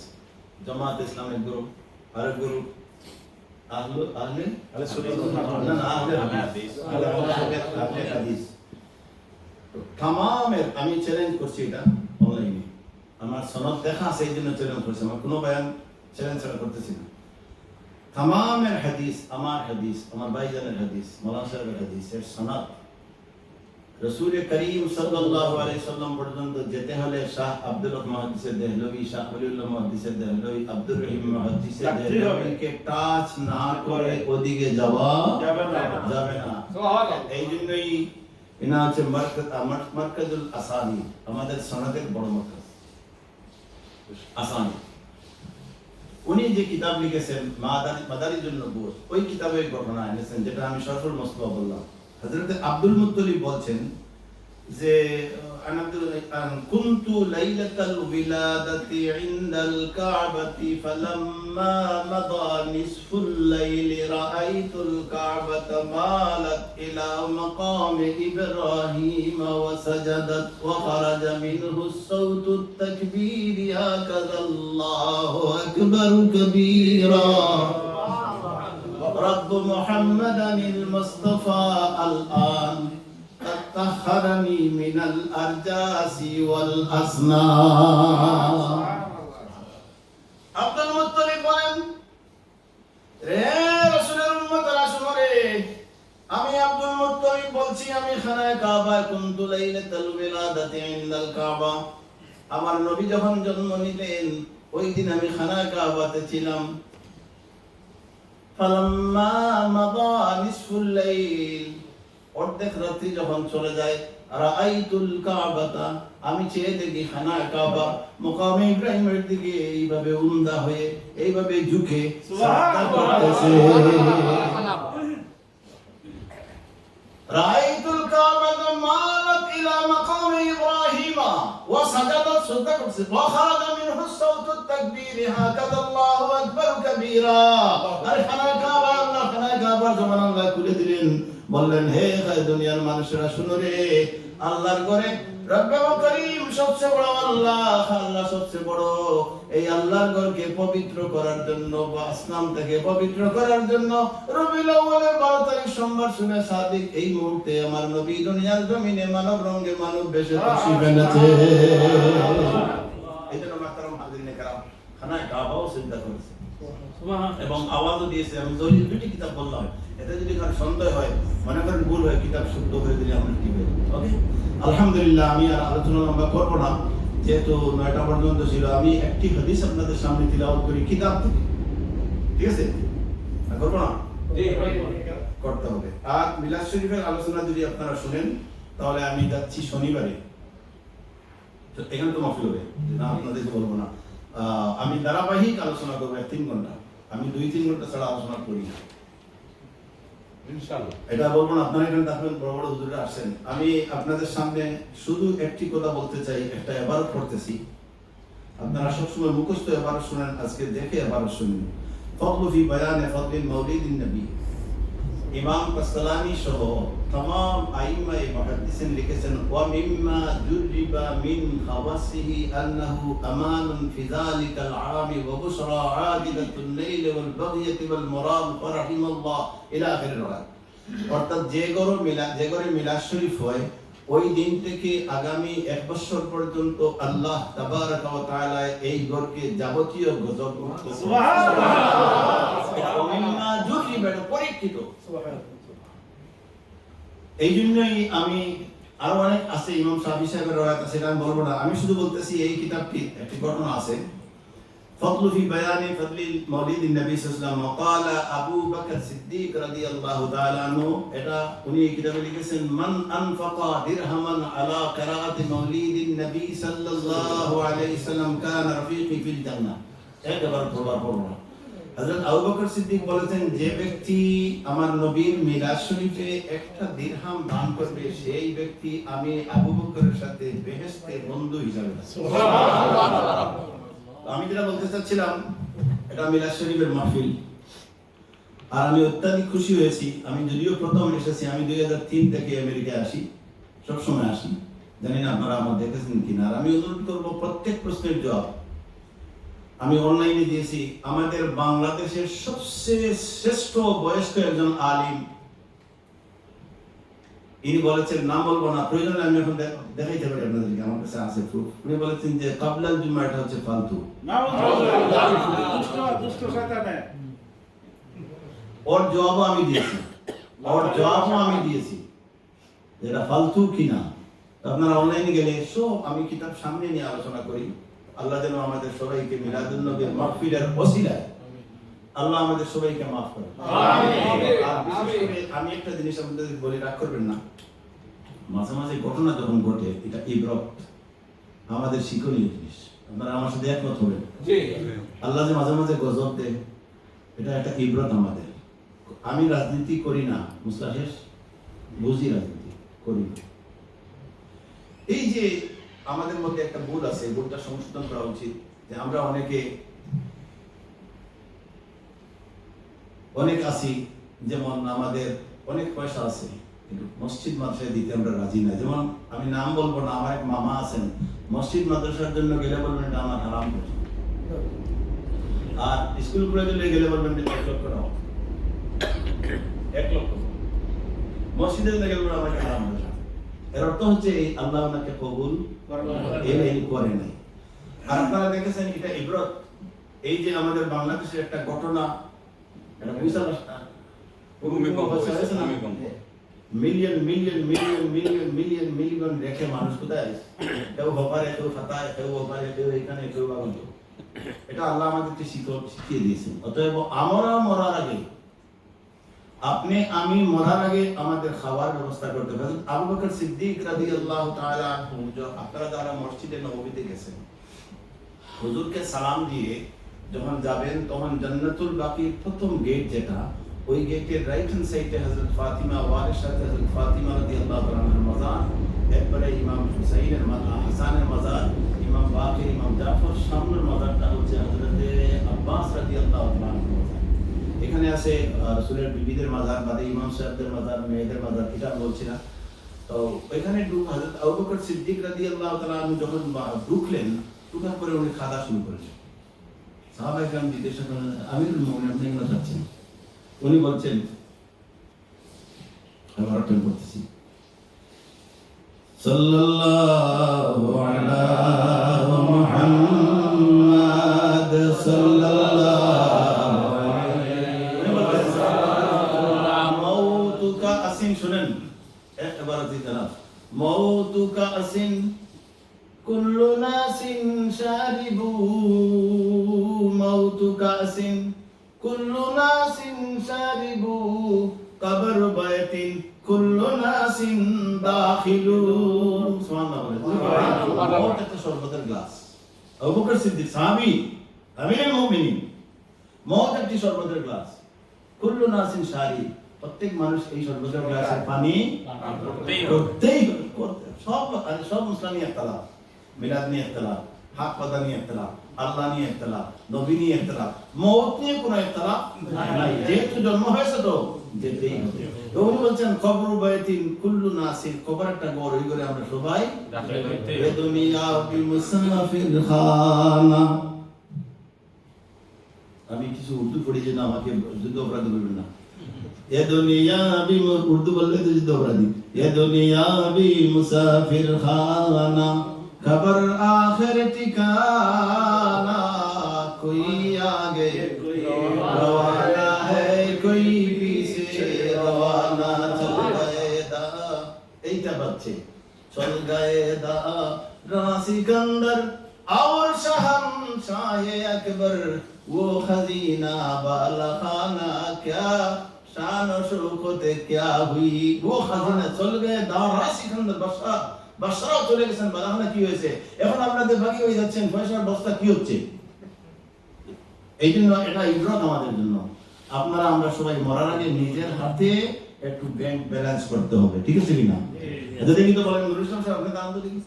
জামাত ইসলামিক গ্রুপ আর গ্রুপ আহলে হাদিস তামামের আমি চ্যালেঞ্জ করছি এটা অনলাইনে আমার সনদ দেখা আছে এই জন্য চ্যালেঞ্জ করছি আমার কোনো বয়ান চ্যালেঞ্জ ছাড়া করতেছি না তামামের হাদিস আমার ভাইজানের হাদিস মাওলানা সাহেবের হাদিসের সনদ রাসূল করিম সাল্লাল্লাহু আলাইহি সাল্লাম পর্যন্ত যেতে হলে শাহ আব্দুল রহমান মুহাদ্দিস দেহলভী শাহ ওলিউল্লাহ মুহাদ্দিস দেহলভী আব্দুর রহিম মুহাদ্দিস দেহলভীকে টাচ না করে ওদিকে যাওয়া যাবে না এই জন্যই এনা হচ্ছে মারকাজুল আসানি আমাদের সনদের বড় মারকাজ আসানি উনি যে কিতাব লিখেছেন মাদারিজুন নবুওয়াত ওই কিতাবের ঘটনা এনেছেন যেটা আমি শরফুল মুস্তাফা বললাম হযরত আব্দুল মুত্তালিব বলছেন যে কুনতু লাইলাতাল বিলাদাতি ইনদাল কাবাতি ফালাম্মা মাদা নিসফুল লাইলি রাআইতুল কাবাতা মালাত ইলা মাকামি ইব্রাহিম ওয়া সাজাদাত ওয়া খারাজা মিনহু সাউতুত তাকবীর হাকাযা আল্লাহু আকবার কাবীরা رب محمدا المصطفى الآن قد طهرني من الأرجاس والأصنام আব্দুল মুত্তালিব বলেন রে রাসূলের উম্মতরা শুনো রে আমি আব্দুল মুত্তালিব বলছি আমি খানায়ে কাবা কুনতু লাইলাতুল বিলাদাতি ইনদাল কাবা আমার নবী যখন জন্ম নিলেন ওই দিন আমি খানায়ে কাবাতে ছিলাম ফালাম্মা মাদা নিসফুল লাইল অর্ধেক রাত্রি যখন চলে যায় রাআইতুল কাবাতা আমি চেয়ে দেখি খানায়ে কাবা মাকামে ইব্রাহিমের দিকে এইভাবে উন্দা হয়ে এইভাবে ঝুঁকে সাজদা করতেছে রাআইতুল কাবাতা মালাত ইলা মাকামে ইব্রাহিম ওয়া সাজাদাত সাজদা করতেছে ওয়া খারাজা মিনহু সাউতুত তাকবীর হাকাযা আল্লাহু আকবার কাবীরা আর খানায়ে কাবা আল্লাহ খানায়ে কাবার জবান আল্লাহ খুলে দিলেন বললেন হে দুনিয়ার মানুষেরা শুনো রে আল্লাহর ঘরে রব্বুল করিম সবচেয়ে বড় আল্লাহ সবচেয়ে বড় এই আল্লাহর ঘরকে পবিত্র করার জন্য বা আসনাম থেকে পবিত্র করার জন্য রবিউল আউয়ালের 12 তারিখ সোমবার শুনে সাদিক এই মুহূর্তে আমার নবী দুনিয়ার জমিনে মানব রঙে মানব বেশে তাশরীফ এনেছে এইজন্য মাহতারাম হাজিরিনে کرام খানায়ে কাবাও সিজদা করেছে এবং আওয়াজও দিয়েছে আমি দুটি কিতাব বললাম এতে যদি কারো সন্দেহ হয় মনে করেন ভুল হয় কিতাব শুদ্ধ করে দিলে আমরা ঠিক হবে ওকে আলহামদুলিল্লাহ আমি আর আলোচনা লম্বা করব না যেহেতু 9টা পর্যন্ত ছিল আমি একটি হাদিস আপনাদের সামনে তিলাওয়াত করি কিতাব থেকে ঠিক আছে করব না করতে হবে আর মিলাদ শরীফের আলোচনা যদি আপনারা শুনেন তাহলে আমি যাচ্ছি শনিবারে তো এখানে তো মাফি হবে না আপনাদেরকে বলবো না আমি ধারাবাহিক আলোচনা করবো 3 ঘন্টা আমি 2-3 ঘন্টা ছাড়া আলোচনা করি না ইনশাআল্লাহ। এটা বলবো না, আপনারা এখানে থাকবেন, বড় বড় হুজুররা আসছেন। আমি আপনাদের সামনে শুধু একটি কথা বলতে চাই, একটা এবারত পড়তেছি। আপনারা সবসময় মুখস্থ এবারত শুনেন, আজকে দেখে এবারত শুনেন। ফদলু ফি বায়ানে ফদলিল মাউলিদিন নবী। ইমাম কাসলানি সহ तमाम আইম্মা মুহাদ্দিসিন লিখেছেন, ওয়া মিম্মা জুরিবা মিন খাওয়াসিহি আন্নাহু আমানুন ফি যালিকাল আami ওয়া বুশরা আদিলাতুল লাইল ওয়াল বাগিয়াতি ওয়াল মুরাদ ফারাহিমাল্লাহ ইলা আখির রাত। অর্থাৎ যে ঘরে মিলাদ শরীফ হয়, ওই দিন থেকে আগামী 1 বছর পর্যন্ত আল্লাহ তাবারাক ওয়া তাআলা এই ঘরকে যাবতীয় গজব মুক্ত করেন। সুবহানাল্লাহ। ওয়া মিম্মা জুরিবা, পরীক্ষিত। এই জন্যই আমি আরো অনেক আছে, ইমাম শাফি সাহেবের রওয়ায়াত আছে, সেটা আমি বলবো না। আমি শুধু বলতেছি এই কিতাবটি একটি ঘটনা আছে। ফদলু ফি বায়ানি ফদলিল মাউলিদিন নবী সাল্লাল্লাহু আলাইহি ওয়া সাল্লাম, ক্বালা আবু বকর সিদ্দিক রাদিয়াল্লাহু তাআলা আনহু। এটা উনি এই কিতাবে লিখেছেন, মান আনফাকা দিরহামান আলা কিরাআতি মাউলিদিন নবী সাল্লাল্লাহু আলাইহি ওয়াসাল্লাম কানা রাফিকি ফিল জান্নাহ। একবার পড়ব। হযরত আবু বকর সিদ্দিক বলেছেন, যে ব্যক্তি আমার নবীর মিলাদ শরীফে একটা দিরহাম দান করবে, সেই ব্যক্তি আমি আবু বকরের সাথে বেহেশতে বন্ধু হিসাবে থাকব। সুবহানাল্লাহ। আমি যেটা বলতে চাচ্ছিলাম, এটা মিলাদ শরীফের মাহফিল, আর আমি অত্যাধিক খুশি হয়েছি। আমি যদিও প্রথম এসেছি, আমি 2003 থেকে আমেরিকায় আসি, সবসময় আসি, জানি না আপনারা আমার দেখেছেন কিনা। আর আমি অনুরোধ করবো, প্রত্যেক প্রশ্নের জবাব আমি অনলাইনে দিয়েছি। আমাদের বাংলাদেশের সবচেয়ে শ্রেষ্ঠ বয়স্ক একজন আলিম, ইনি বলেছেন, নাম বলবো না, প্রয়োজনে আমি এখন দেখাইতে পারি আপনাদেরকে, আমার কাছে আছে প্রুফ। উনি বলেছেন যে কাবলাল জুমা এটা হচ্ছে ফালতু। দুষ্ট শয়তানে। ওর জবাবও আমি দিয়েছি এটা ফালতু কিনা। আপনারা অনলাইনে গেলে সব আমি কিতাব সামনে নিয়ে আলোচনা করি। আল্লাহ যেন আমাদের সবাইকে মিলাদুন নবীর মাহফিলের ওসিলায় আল্লাহ আমাদের সবাইকে মাফ করে। আর বিশেষ করে আমি একটা জিনিস আপনাদের বলে রাগ করবেন না, মাঝে মাঝে ঘটনা যখন ঘটে, এটা ইবরত, আমাদের শিক্ষণীয় জিনিস। আপনারা আমার সাথে একমত হবেন। আল্লাহ যে মাঝে মাঝে গজব দেয়, এটা একটা ইবরত আমাদের। আমি রাজনীতি করি না, মুস্তাহির বুঝি, রাজনীতি করি। এই যে আমাদের মধ্যে একটা ভুল আছে, ভুলটা সংশোধন করা উচিত। যে আমরা অনেক আছি, যেমন আমাদের অনেক পয়সা আছে, কিন্তু মসজিদ মাদ্রাসায় দিতে আমরা রাজি না। যেমন আমি নাম বলবো না, আমার এক মামা আছেন, মসজিদ মাদ্রাসার জন্য গেলে বলবেন এটা আমার হারাম পয়সা, আর স্কুল কলেজে গেলে বলবেন 1 লক্ষ টাকা, 1 লক্ষ। মসজিদে গেলে বলবেন আমার হারাম পয়সা। এর অর্থ হচ্ছে আল্লাহ ওনাকে কবুল করে নাই। আর আপনারা দেখেছেন, এটা ইবরত। এই যে আমাদের বাংলাদেশের একটা ঘটনা, এটা মিলিয়ন রেখে মানুষ কোথায়, কেউ হপারে, কেউ ফাতায়, কেউ হপারে, কেউ এখানে, কেউ বাগন্ত। এটা আল্লাহ আমাদেরকে শিখিয়ে দিয়েছেন। অতএব আমরা মরার আগে, আমি মরার আগে আমাদের খাওয়ার ব্যবস্থা করতে হবে। আবু বকর সিদ্দিক রাদিয়াল্লাহু তাআলা আনহু, আপনারা যারা মসজিদে নববীতে গেছেন, হুজুরকে সালাম দিয়ে যখন যাবেন, তখন জান্নাতুল বাকির প্রথম গেট যেটা, ওই গেটের রাইট হ্যান্ড সাইডে হযরত ফাতিমা ওয়ারিস সাথে হযরত ফাতিমা রাদিয়াল্লাহু তাআলা আনহার মাজার, এরপরে ইমাম হুসাইনের মাজার, হাসানের মাজার, ইমাম বাকির, ইমাম জাফর, সামনের মাজারটা হচ্ছে হযরত আব্বাস রাদিয়াল্লাহু তাআলা আনহুর মাজার। এখানে আছে রাসূলের বিবিদের মাজার, বাদে ইমাম সাহেবদের মাজার, মেয়েদের মাজার, এটা বলছি না। তো ওইখানে হযরত আবু বকর সিদ্দিক রাদিয়াল্লাহু তাআলা আনহু যখন ঢুকলেন, ঢুকার পরে উনি খাওয়া শুরু করলেন। সাহাবায়ে কেরাম জিজ্ঞাসা করলেন, আমিরুল মুমিনিন আপনি কেন যাচ্ছেন? উনি বলছেন, আমার অর্থ করতেছি, সাল্লাল্লাহু আলা মুহাম্মাদ সাল্লাল্লাহু আলাইহি ওয়া সাল্লাম। মাউতুকা আসিন, শুনেন একবার দিদানা, মাউতুকা আসিন কুল্লু নাসিন শারিবু, মাউতুকা আসিন কুল্লু নাসিন শারিবু, কবর বাইতিন কুল্লু নাসিন দাখিলু। সুবহানাল্লাহ। মওত একটা শরবতের গ্লাস। আবু বকর সিদ্দিক সাহাবী, আমিরুল মুমিনিন, মওত একটি শরবতের গ্লাস। কুল্লু নাসিন শারিব, প্রত্যেক মানুষ এই সর্বোচ্চ গ্লাসে পানি করতেই হবে। করতেই হবে, সব মুসলিম নিয়ে একতলাফ, মিলাদ নিয়ে একতলাফ, হক কথা নিয়ে একতলাফ, আল্লাহ নিয়ে একতলাফ, নবী নিয়ে একতলাফ, মওত নিয়ে কোনো একতলাফ নাই। যেহেতু জন্ম হয়েছে তো যেতেই হবে। তো উনি বলছেন কবর বাইতিন কুল্লু নাসির, কবর একটা ঘর, ওই ঘরে আমরা সবাই দাখিল হইতেই এ হবে। দুনিয়া বি মুসাফির খানা। আমি কিছু উর্দু পড়ি যে না আমাকে যুদ্ধ অপরাধী বলবেন না। এ দুনিয়া বি, উর্দু বললে তো যুদ্ধ অপরাধী। এ দুনিয়া বি মুসাফির খানা, খবর আখির ঠিকানা, কোই আগে রওয়ানা হ্যায়, কোই পিছে রওয়ানা, চল গয়ে দা, এইটা বাজছে, চল গয়ে দা সিকন্দর और शहंशाह अकबर, वो खजीना वाला खाना, क्या शान और शौकत क्या हुई, वो खजीना चल गए दारा सिकंदर, বাদশাহ চলে গেছেন, বাদাখানা কি হয়েছে, এখন আপনাদের বাকি হয়ে যাচ্ছেন, পয়সার বস্তা কি হচ্ছে। এই জন্য এটা ইবরত আমাদের জন্য। আপনারা আমরা সবাই মরার আগে নিজের হাতে একটু ব্যাংক ব্যালেন্স করতে হবে, ঠিক আছে কিনা? এটা দেখি তো বলেন নুরুল ইসলাম সাহেব, আপনি দাম তো দেখি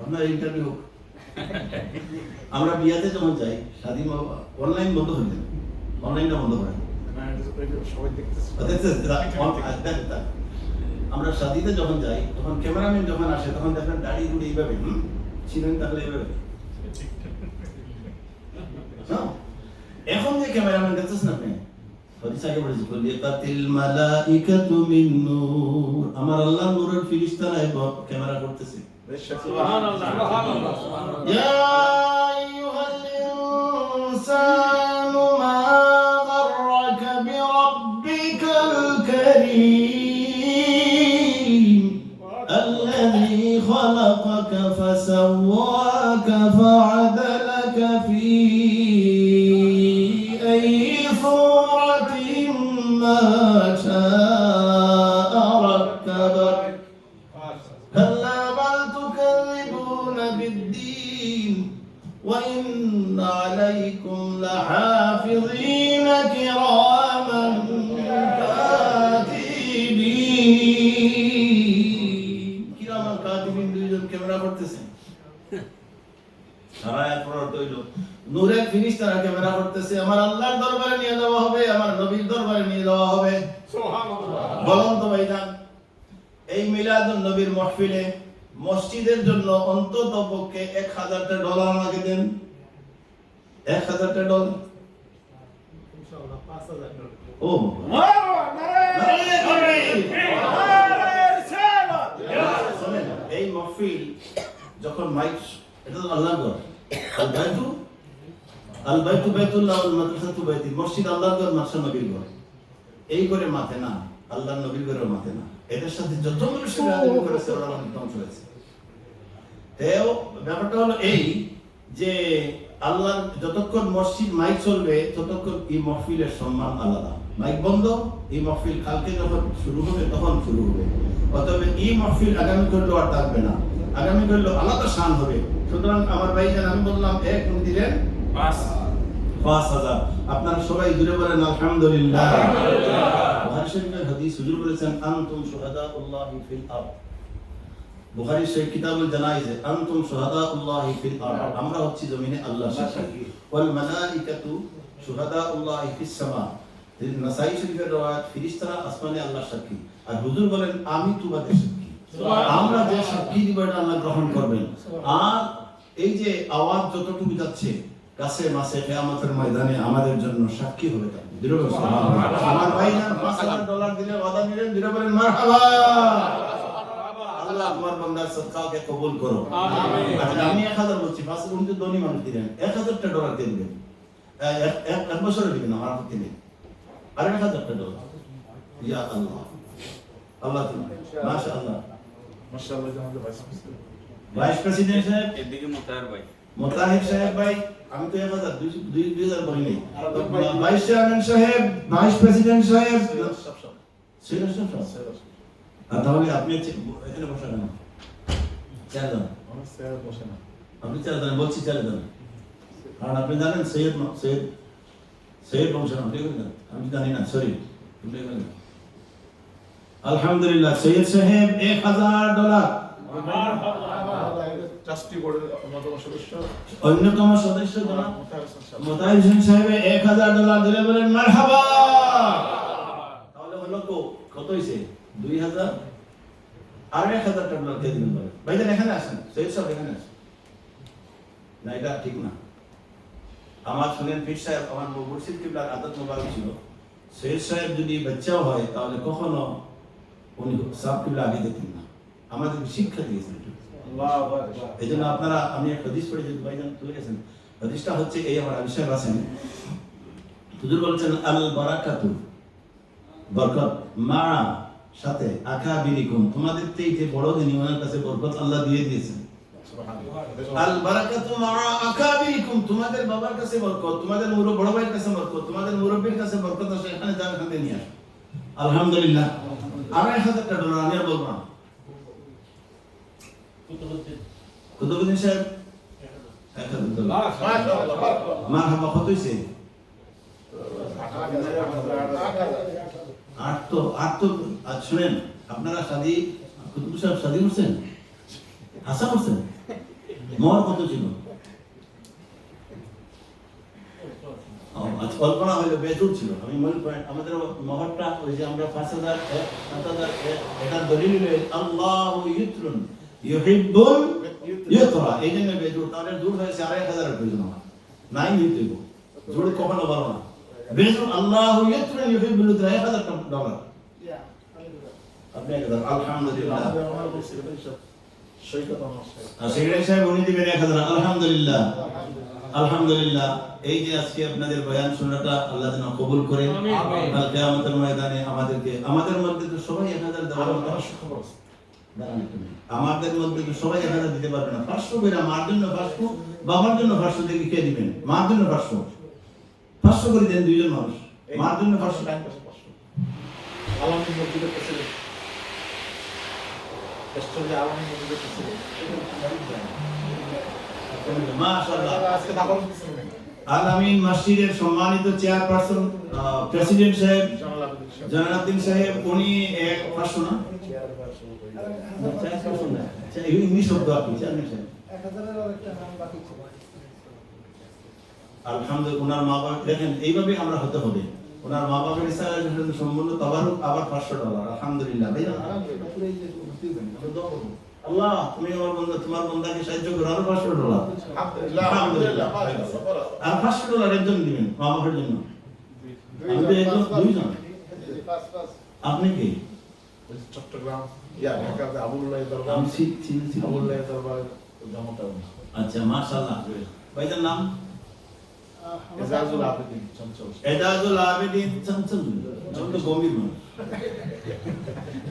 আপনার ইন্টারভিউ হোক। আমরা বিয়াতে যখন যাই, শাদী অনলাইন বন্ধ হয়ে যায়, অনলাইনটা বন্ধ করে সবাই দেখতেছে। আমরা শাদীতে যখন যাই তখন ক্যামেরাম্যান যখন আসে তখন দেখেন দাড়ি গুড়ি এইভাবে ছিলেন, তাহলে এইভাবে না। এখন যে ক্যামেরাম্যান দেখতেছেন আপনি, হাদিস আগে বলেছি, খলিকাতিল মালাইকাতু মিন নূর, আমার আল্লাহর নূরের ফেরেশতারা ক্যামেরা করতেছে। ইয়া আইয়ুহাল ইনসানু মা গাররাকা বিরাব্বিকাল কারীম, আল্লাযী খালাকাকা ফাসাওয়াকা ফাআদালাকা ফী আইয়ি সূরাতিন মা শাআ রাক্কাবাক, كلا بل تكذبون بالدين وإن عليكم لحافظين كراما كاتبين। كراما كاتبين দুইজন ক্যামেরা করতেছেন। সারা এক প্রহর হইল, নূরের ফেরেশতারা ক্যামেরা করতেছে, আমার আল্লাহর দরবারে নিয়ে যাওয়া হবে, আমার নবীর দরবারে নিয়ে যাওয়া হবে। সুবহানাল্লাহ। বলুন তো ভাইজান, এই মিলাদুন নবীর মাহফিলে মসজিদের জন্য অন্তত পক্ষে $1000 আমাকে দেন, $1000। ইনশাআল্লাহ 5000 ও মারহাবা, নারে তাকবীর। নারে রিসালাত। শুনেন, এই মাহফিল যখন মাইক, এটা তো আল্লাহর ঘর, আল বাইতু বাইতুল্লাহ ওয়াল মাদ্রাসাতু বাইতি, মসজিদ আল্লাহর ঘর, মাদ্রাসা নবীর ঘর। এই করে মাথে না, আল্লাহর নবীর ঘরেও মাথে না। এদের সাথে যত মানুষ মিলাদ করেছে ওরা অনেক ধ্বংস হয়েছে। তেও ব্যাপারটা হলো এই যে আল্লাহর যতক্ষণ মসজিদ মাইক চলবে ততক্ষণ এই মাহফিলের সম্মান আলাদা। মাইক বন্ধ, এই মাহফিল কালকে যখন শুরু হবে তখন শুরু হবে। অতএব এই মাহফিল আগামী করলেও আর থাকবে না, আগামী করলেও আলাদা শান হবে। সুতরাং আমার ভাইজান, আমি বললাম এক উনি দিলেন 5000। আপনারা সবাই জুড়ে বলেন আলহামদুলিল্লাহ। বুখারী শরীফের হাদিস, হুজুর বলেছেন আনতুম শুহাদাউল্লাহি ফিল আরদ। বুখারী শরীফ কিতাবুল জানাইজে, আনতুম শুহাদাউল্লাহি ফিল আরদ, আমরা হচ্ছি জমিনে আল্লাহর সাক্ষী। ওয়াল মালাইকাতু শুহাদাউল্লাহি ফিস সামা। নাসাই শরীফের রওয়ায়াত, ফেরেশতারা আসমানে আল্লাহর সাক্ষী। আর হুজুর বলেন আমি তোমাদের সাক্ষী। আমরা যে সাক্ষী দিব এটা আল্লাহ গ্রহণ করবেন। আর এই যে আওয়াজ যতটুকু যাচ্ছে কাছে মাসে কিয়ামতের ময়দানে আমাদের জন্য সাক্ষী হবে। আমার ভাই না $5000 দিলে ওয়াদা নিলেন, দিলে বলেন মারহাবা। আল্লাহ তোমার বান্দার সদকাকে কবুল করো, আমিন। আচ্ছা, আমি 1000 বলছি, 500 উনি তো ধনী মানুষ দিলেন, $1000 দিয়ে দিবেন, এক বছরে দিবেন, আমার আপত্তি নেই। আর $1000, ইয়া আল্লাহ, আল্লাহ তুমি মাশাআল্লাহ। মাশাআল্লাহ, আমাদের ভাইস প্রেসিডেন্ট ভাইস প্রেসিডেন্ট সাহেব, এদিকে মোতাহার ভাই, মোতাহির সাহেব ভাই, আমি তো 2000 বলি নাই। ভাইস চেয়ারম্যান সাহেব, ভাইস প্রেসিডেন্ট সাহেব, সিনিয়র সাহেব, আর তাহলে আপনি এখানে বসা কেন? চেয়ারম্যান আমার স্যার বসে না, আপনি চেয়ারম্যান বলছি, চেয়ারম্যান। আর আপনি জানেন সৈয়দ সৈয়দ সৈয়দ বংশ, আপনি আমি জানি না, সরি, আলহামদুলিল্লাহ সৈয়দ সাহেব $1000 ট্রাস্টি বোর্ডের অন্যতম সদস্য অন্যতম সদস্য জনাব মোতাহার হোসেন সাহেব। মোতাহির হোসেন সাহেব $1000 দিলে বলেন মারহাবা। তাহলে হলো কত হইছে 2000 আর $1000 দিয়ে দিবেন বলে ভাইজান এখানে আসেন সৈয়দ সাহেব এখানে আসেন না এটা ঠিক না আমার শুনেন পীর সাহেব আমার মুর্শিদ কিবলার আদত মোবারক ছিল সৈয়দ সাহেব যদি বাচ্চাও হয় তাহলে কখনো উনি সাহেব কিবলা আগে দেখতেন না আমাদের শিক্ষা দিয়েছেন আল্লাহু আকবার। এই জন্য আপনারা আমি একটা হাদিস পড়ে যদি ভাইজান তুলে গেছেন হাদিসটা হচ্ছে এই আমার আবিষ্কার আছেন হুজুর বলছেন আল বারাকাতু বরকত মা সাথে আকাবিরিকুম তোমাদের থেকে বড় যিনি ওনার কাছে বরকত আল্লাহ দিয়ে দিয়েছেন আল বারাকাতু মা আকাবিরিকুম তোমাদের বাবার কাছে বরকত তোমাদের বড় ভাইয়ের কাছে বরকত তোমাদের মুরব্বির কাছে বরকত আছে এখানে যান এখানে নিয়ে আসো আলহামদুলিল্লাহ আর $1000 আমি আর বলবো না কুতুবুদ্দিন সাহেব $1000 মাশাআল্লাহ মারহাবা কত হইছে আট তো আজ শুনেন আপনারা শাদী কুতুব সাহেব শাদী করছেন আশা করছেন মোহর কত ছিল আজ কল্পনা হইলো বেজুর ছিল আমি মূল পয়েন্ট আমাদের মোহরটা ওই যে আমরা 5000 7000 এটা দলিল হলো আল্লাহু ইউতরুন ইউহিব্বুল ইউতরা এই জন্য বেজুর তাহলে দূর হয়েছে 1000 প্রয়োজন আমার নাই নিতে গো জোর কখনো বলো না বেজুর আল্লাহু ইউতরুন ইউহিব্বুল ইউতরা $1000 আপনি আলহামদুলিল্লাহ সেক্রেটারি সাহেব উনি দিবেন 1000 আলহামদুলিল্লাহ আলহামদুলিল্লাহ এই যে আজকে আপনাদের বয়ান শোনাটা আল্লাহ যেন কবুল করে কাল কিয়ামতের ময়দানে আমাদের মধ্যে তো সবাই 1000 দেওয়ার মতো আমাদের মধ্যে তো সবাই 1000 দিতে পারবে না 500 করে মার জন্য 500 বাবার জন্য 500 দেখি কে দিবেন মার জন্য 500 করে দেন দুইজন মানুষ মার জন্য 500 আলামী মসজিদের প্রেসিডেন্ট এস্টোরিয়া আলামী মসজিদের প্রেসিডেন্ট মাশাআল্লাহ আজকে দাবার কিছু নেই আল আমিন মসজিদের সম্মানিত চেয়ারপারসন প্রেসিডেন্ট সাহেব জালালউদ্দিন সাহেব উনি 500 না ইংলিশ শব্দ আপনি চেয়ারম্যান সাহেব 1000 এর একটা নাম বাকি ছিল আলহামদুলিল্লাহ ওনার মা বাবা দেখেন এইভাবে আমরা হতে হবে ওনার মা বাবার ইসলামের জন্য সম্পূর্ণ তাবারুক আবার $500 আলহামদুলিল্লাহ ভাই আল্লাহ তুমি আমার বন্ধু তোমার বন্দাকে সাহায্য করো আরো $500 আলহামদুলিল্লাহ আর $500 একজন দিবেন মা বাবার জন্য আমি একজন দুইজন আপনি কি চট্টগ্রাম ঢাকাতে আবুল্লাহ দরবার আমি চিনছি আবুল্লাহ দরবার জামাতা আচ্ছা মাশাআল্লাহ ভাইজান নাম এজাজুল আবেদিন চঞ্চল এজাজুল আবেদিন চঞ্চল যত গম্ভীর মানুষ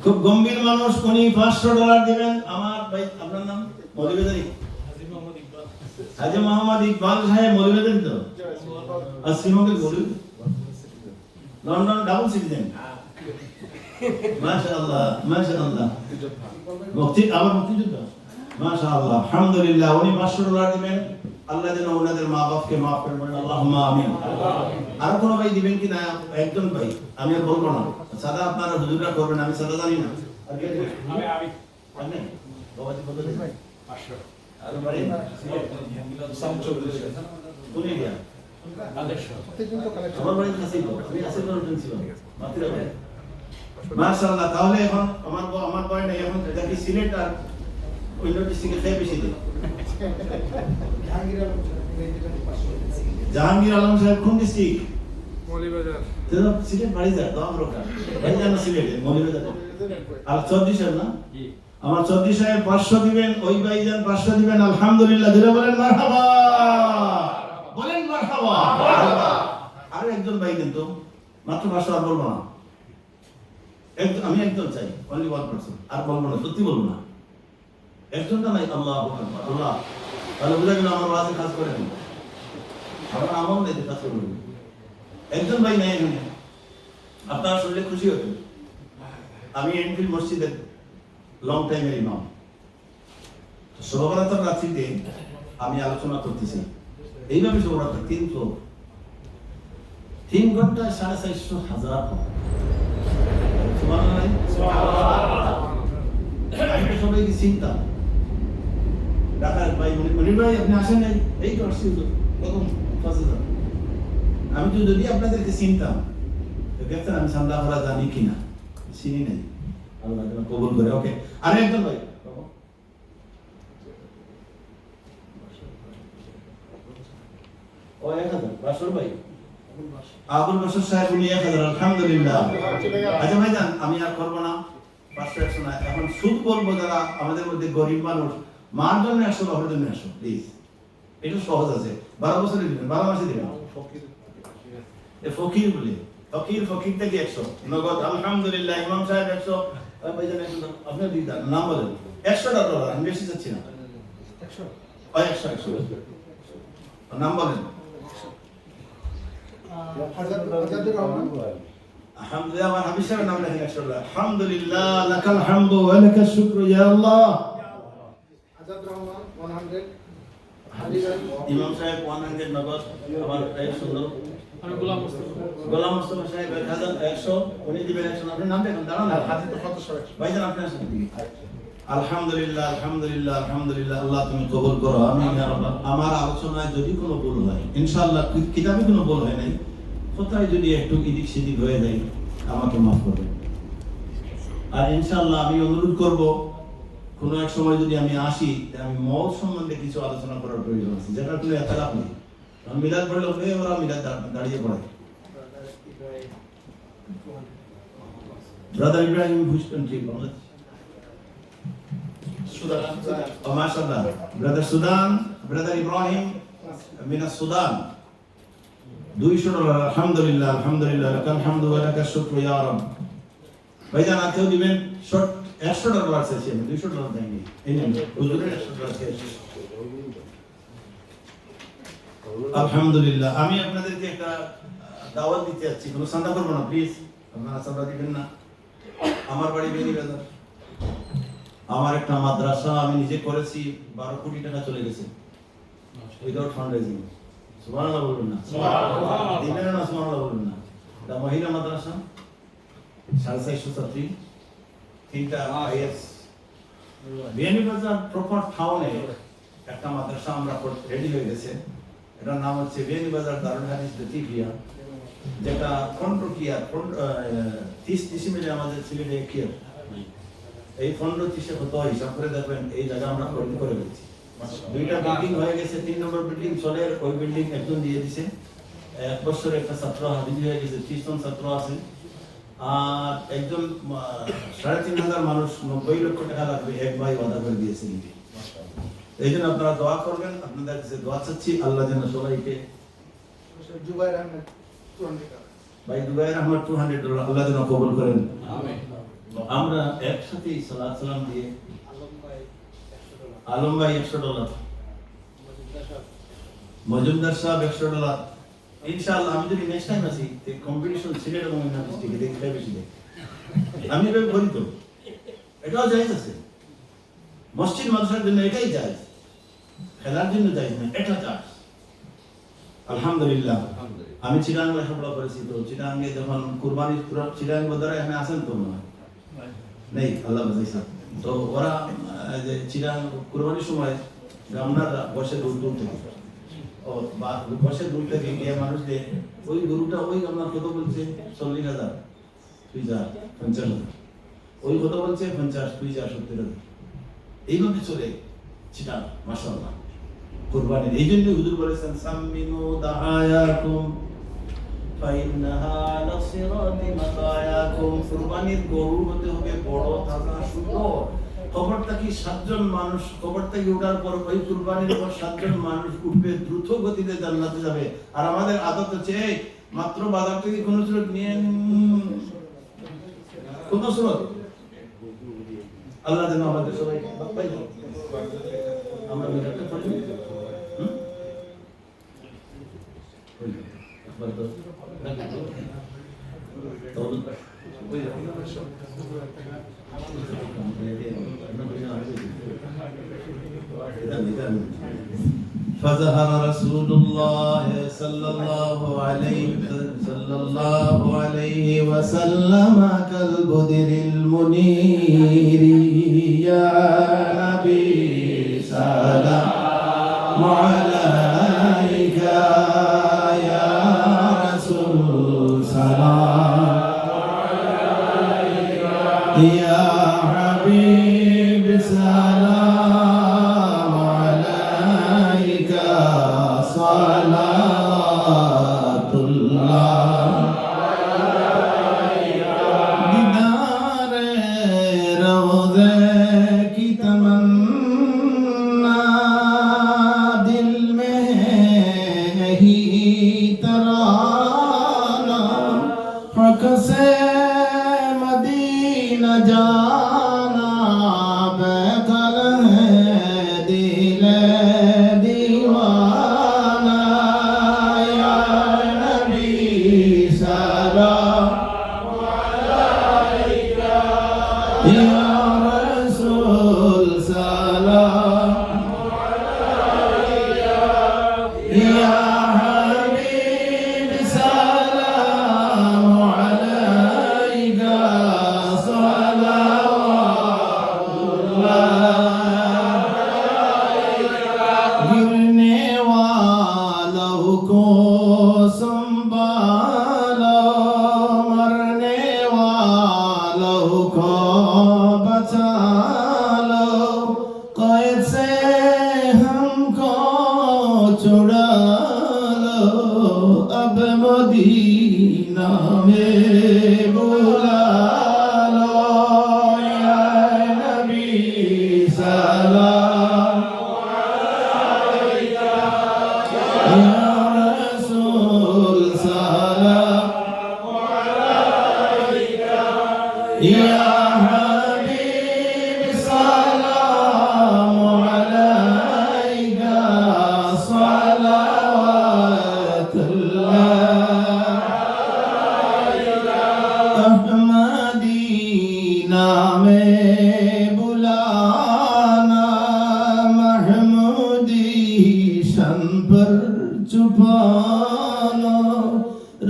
খুব গম্ভীর মানুষ উনি $500 দিবেন আমার ভাই আপনার নাম মৌলভীবাজারি হাজী মোহাম্মদ ইকবাল সাহেব মৌলভীবাজারি তো আর শ্রীমঙ্গল মৌলভী লন্ডন ডাবল সিটিজেন মাশাআল্লাহ মাশাআল্লাহ মুক্তিযোদ্ধা মাশাআল্লাহ আলহামদুলিল্লাহ উনি $500 দিবেন আল্লাহ যেন ওনাদের মা বাপকে মাফ করে বলেন আল্লাহুম্মা আমিন আর কোন ভাই দিবেন কি না একজন ভাই আমি আর বলবো না সাদা আপনারা হুজুররা করবেন আমি সাদা জানি না আর কে দিবেন আমি আপনি বাবাজি কত দিবেন 500 আর বাড়ি চঞ্চল কোনি দিয়া আমার বাড়ি কাছে তো আমি আসলে ছিল মাত্র মাশাআল্লাহ তাহলে এখন আমার পয়েন্ট এখন দেখি সিলেট আর অন্য ডিস্ট্রিক্টে খেয়ে বেশি দিন জাহাঙ্গীর আলম সাহেব কোন ডিস্ট্রিক্ট মৌলভীবাজার তেরা সিলেট বাড়ি যায় তো আমরা বাড়ি যায় না সিলেটে মৌলভীবাজার আর চৌধুরী সাহেব না আমার চৌধুরী সাহেব 500 দিবেন ওই ভাইজান 500 দিবেন আলহামদুলিল্লাহ দিলে বলেন মারহাবা বলেন মারহাবা আর একজন ভাই কিন্তু মাত্র 500 আর বলবো না আমি একজন চাই অনলি ওয়ান পারসন আর বলবো না সত্যি বলবো না একজনটা নাই আল্লাহু আকবার আল্লাহ তাহলে বুঝা গেল আমার ওয়াজে কাজ করে না আমার আমল নেই কাজ করবে একজন ভাই নাই এখানে আপনারা শুনলে খুশি হতেন আমি এনফিল্ড মসজিদের লং টাইমের ইমাম শোভাবরাতন রাত্রিতে আমি আলোচনা করতেছি এইভাবে শোভাবরাতন 3 ঘন্টা 450,000 সুবহানাল্লাহ চিন্তা ঢাকার ভাই মনির ভাই আপনি আসেন নাই এই তো আসছি তো কখন আমি তো যদি আপনাদেরকে চিনতাম তো দেখতেন আমি সান্দা করা জানি কিনা চিনি নাই আল্লাহ যেন কবুল করে ওকে আর একজন ভাই ও 1000 বাসর ভাই আবুল বশর সাহেব উনি 1000 আলহামদুলিল্লাহ আচ্ছা ভাইজান আমি আর করবো না 500 100 না এখন সুদ বলবো যারা আমাদের মধ্যে গরিব মানুষ মার জন্য 100 বাবার জন্য 100 প্লিজ এটা সহজ আছে 12 বছরে দিবেন 12 মাসে দিবেন এ ফকির বলে ফকির থেকে 100 নগদ আলহামদুলিল্লাহ ইমাম সাহেব 100 ভাইজান 100 আপনি দিদার নাম বলেন $100 আমি বেশি চাচ্ছি না 100 নাম বলেন আজাদুর রহমান আলহামদুলিল্লাহ আমার হাবিব সাহেবের নাম লেখেন $100 আলহামদুলিল্লাহ লাকাল হামদু ওয়া লাকাশ শুকরু ইয়া আল্লাহ আজাদুর রহমান 100 আলী ভাই ইমাম সাহেব 100 নগদ আমার এই সুন্দর আমি গোলাম মোস্তফা সাহেব 1100 উনি দিবেন 100 আপনি নাম দেখুন দাঁড়ান হাজির কত সবাই ভাইজান আপনি আসেন আলহামদুলিল্লাহ আলহামদুলিল্লাহ আলহামদুলিল্লাহ আল্লাহ তুমি কবুল করো আমিন ইয়া রাব্বাল আমার আলোচনায় যদি কোনো ভুল হয় ইনশাআল্লাহ কিতাবে কোনো ভুল হয় নাই কোথায় যদি একটু এদিক সেদিক হয়ে যায় আমাকে মাফ করবেন আর ইনশাআল্লাহ আমি অনুরোধ করব কোনো এক সময় যদি আমি আসি আমি মওত সম্বন্ধে কিছু আলোচনা করার প্রয়োজন আছে যেটা কোনো এতলাপ নেই আমি মিলাদ পড়লে ওরা মিলাদ দাঁড়িয়ে পড়ে brother Ibrahim which country Bangladesh Sudan Oh, mashallah. Brother Sudan, Brother Ibrahim, Minas Sudan. $200 alhamdulillah, alhamdulillah, lakal hamdu wa lakal shukru ya Rabb. ভাইজান আতেও দিবেন শর্ট $100 আছে $200 দেননি এই নিন হুজুরের $100 আছে আলহামদুলিল্লাহ আমি আপনাদেরকে একটা দাওয়াত দিতে যাচ্ছি কোনো চাঁদা করবো না প্লিজ আপনারা চাঁদা দিবেন না আমার বাড়ি বেনিবাজার আমার একটা মাদ্রাসা আমি নিজে করেছি 12 কোটি টাকা চলে গেছে উইদাউট ফান্ড রেজিং সুবহানাল্লাহ বলবেন না সুবহানাল্লাহ দিবেন না সুবহানাল্লাহ বলবেন না এটা মহিলা মাদ্রাসা 450 ছাত্রী 3টা আইএস বেনিবাজার প্রপার টাউনে একটা মাদ্রাসা আমরা রেডি হয়ে গেছে এটার নাম হচ্ছে বেনিবাজার দারুল হাদিস লতিফিয়া যেটা ফন্ডকিয়া 30 মিলে আমাদের সিলেটে কিয়ার এই ফন্ড কিসে হতো হিসাব করে দেখবেন এই জায়গা আমরা করে দিচ্ছি দুইটা বিল্ডিং হয়ে গেছে 3 নম্বর বিল্ডিং চলে ওই বিল্ডিং একজন দিয়ে দিয়েছে এক বছর একটা ছাত্র হাজির হয়ে গেছে 30 জন ছাত্র আছে আর একজন 3,500 মানুষ 90 লক্ষ টাকা লাগবে এক ভাই ওয়াদা করে দিয়েছে নিজে এই জন্য আপনারা দোয়া করবেন আপনাদের কাছে দোয়া চাচ্ছি আল্লাহ যেন সবাইকে জুবাইর আহমেদ 200 ভাই দুবাইর আহমদ $200 আল্লাহ যেন কবুল করেন আমিন আমরা একসাথে সালাত সালাম দিয়ে আলম ভাই $100 মজুমদার সাহেব $100 ইনশাআল্লাহ আমি যদি নেক্সট টাইম আসি তে কম্পিটিশন সিলেট এবং ইন্ডিয়া ডিস্ট্রিক্টে দেখতে বেশি দেখ আমি এভাবে বলি তো এটাও জায়েজ আছে মসজিদ মাদ্রাসার জন্য এটাই জায়েজ খেলার জন্য জায়েজ না এটা জায়েজ আলহামদুলিল্লাহ আমি চিরাং লেখাপড়া করেছি তো চিরাঙ্গে যখন কুরবানির চিরাং বদরে এখানে আসেন তো মনে হয় নেই আল্লাহ বাজাইছে তো ওরা যে চিরাং কুরবানির সময় গামনারা বসে দূর থেকে ও বসে দূর থেকে গিয়ে মানুষ যে ওই গরুটা ওই গামনার কত বলছে 40,000 তুই যা 50,000 ওই কত বলছে 50 তুই যা 70,000 এইভাবে চলে চিরাং মাশাআল্লাহ কুরবানির এই জন্য হুজুর বলেছেন সাম্মিনু দাআয়াকুম ফাইন্নাহা আলা সিরাতি মাতায়াকুম কুরবানির গরু হতে হবে বড় তাজা সুন্দর কবরটা কি 7 জন মানুষ কবরটা কি ওঠার পর ওই কুরবানির পর 7 জন মানুষ উঠবে দ্রুত গতিতে জান্নাতে যাবে আর আমাদের আদত হচ্ছে মাত্র বাজার থেকে কোন সুরত নিয়ে কোন সুরত আল্লাহ যেন আমাদের সবাইকে পাই আমরা মিলাতে পারি فظهر رسول الله صلى الله عليه وسلم كالبدر المنير يا نبي سلام عليك يا رسول سلام يا حبيب سلام عليك صلاة الله दीदार रोज़े की तमन्ना दिल में है ही तराना हक से मदीना जाना बेकल है दिल दीवाना या नबी सलाम या रसूल सलाम या हबीब सलाम अलैका सलावतुल्लाह गिरने वालों को संभालो मरने वालों को बचा लो कैद से हमको छुड़ा लो अब मदीना में बुला लो या नबी सलाम या रसूल सलाम या हबीब सलाम अलैका सलावतुल्लाह मदीना में बुलाना महमूदी शन पर छुपाना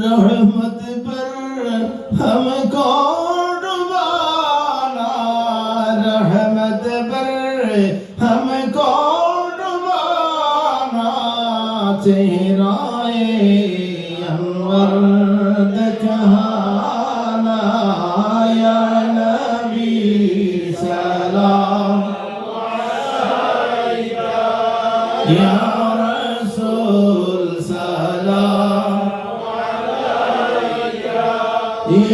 रहमत पर हमको डुबाना रहमत पर हमको डुबाना चेहराए अनवर दिखाना या नबी सलाम या रसूल सलाम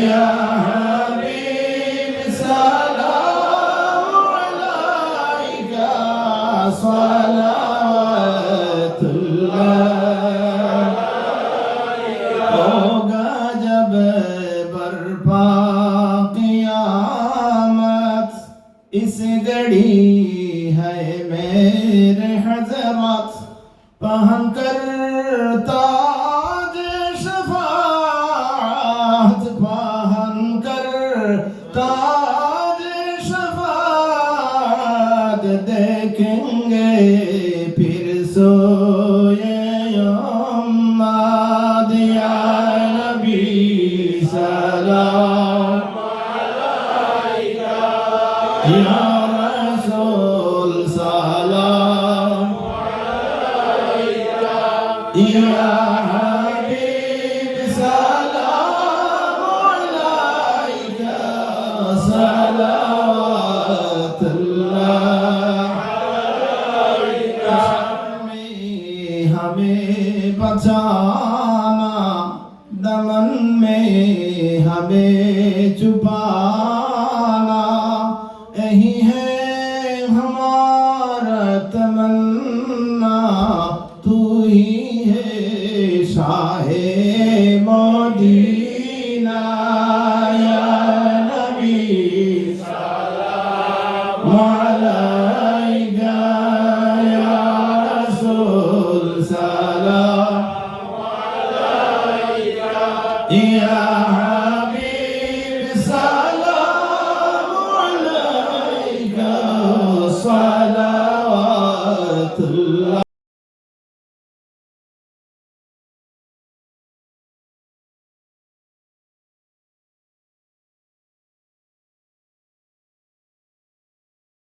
या हबीब सलाम अलैका सलावतुल्लाह होगा जब बर्पा क़यामत इस घड़ी है मेरे हज़रत पहन कर ताज शफ़ाअत पहन कर ताज शफ़ाअत देखेंगे फिर सोए उम्मत या नबी सलाम या रसूल सलाम या हबीब सलाम अलैका सलावतुल्लाह में हमें बचाना दमन में हमें छुपाना यही है हमारा तमन्ना तू ही है शाहे मदीना या नबी सलाम अलैका या रसूल सलाम या हबीब सलाम अलैका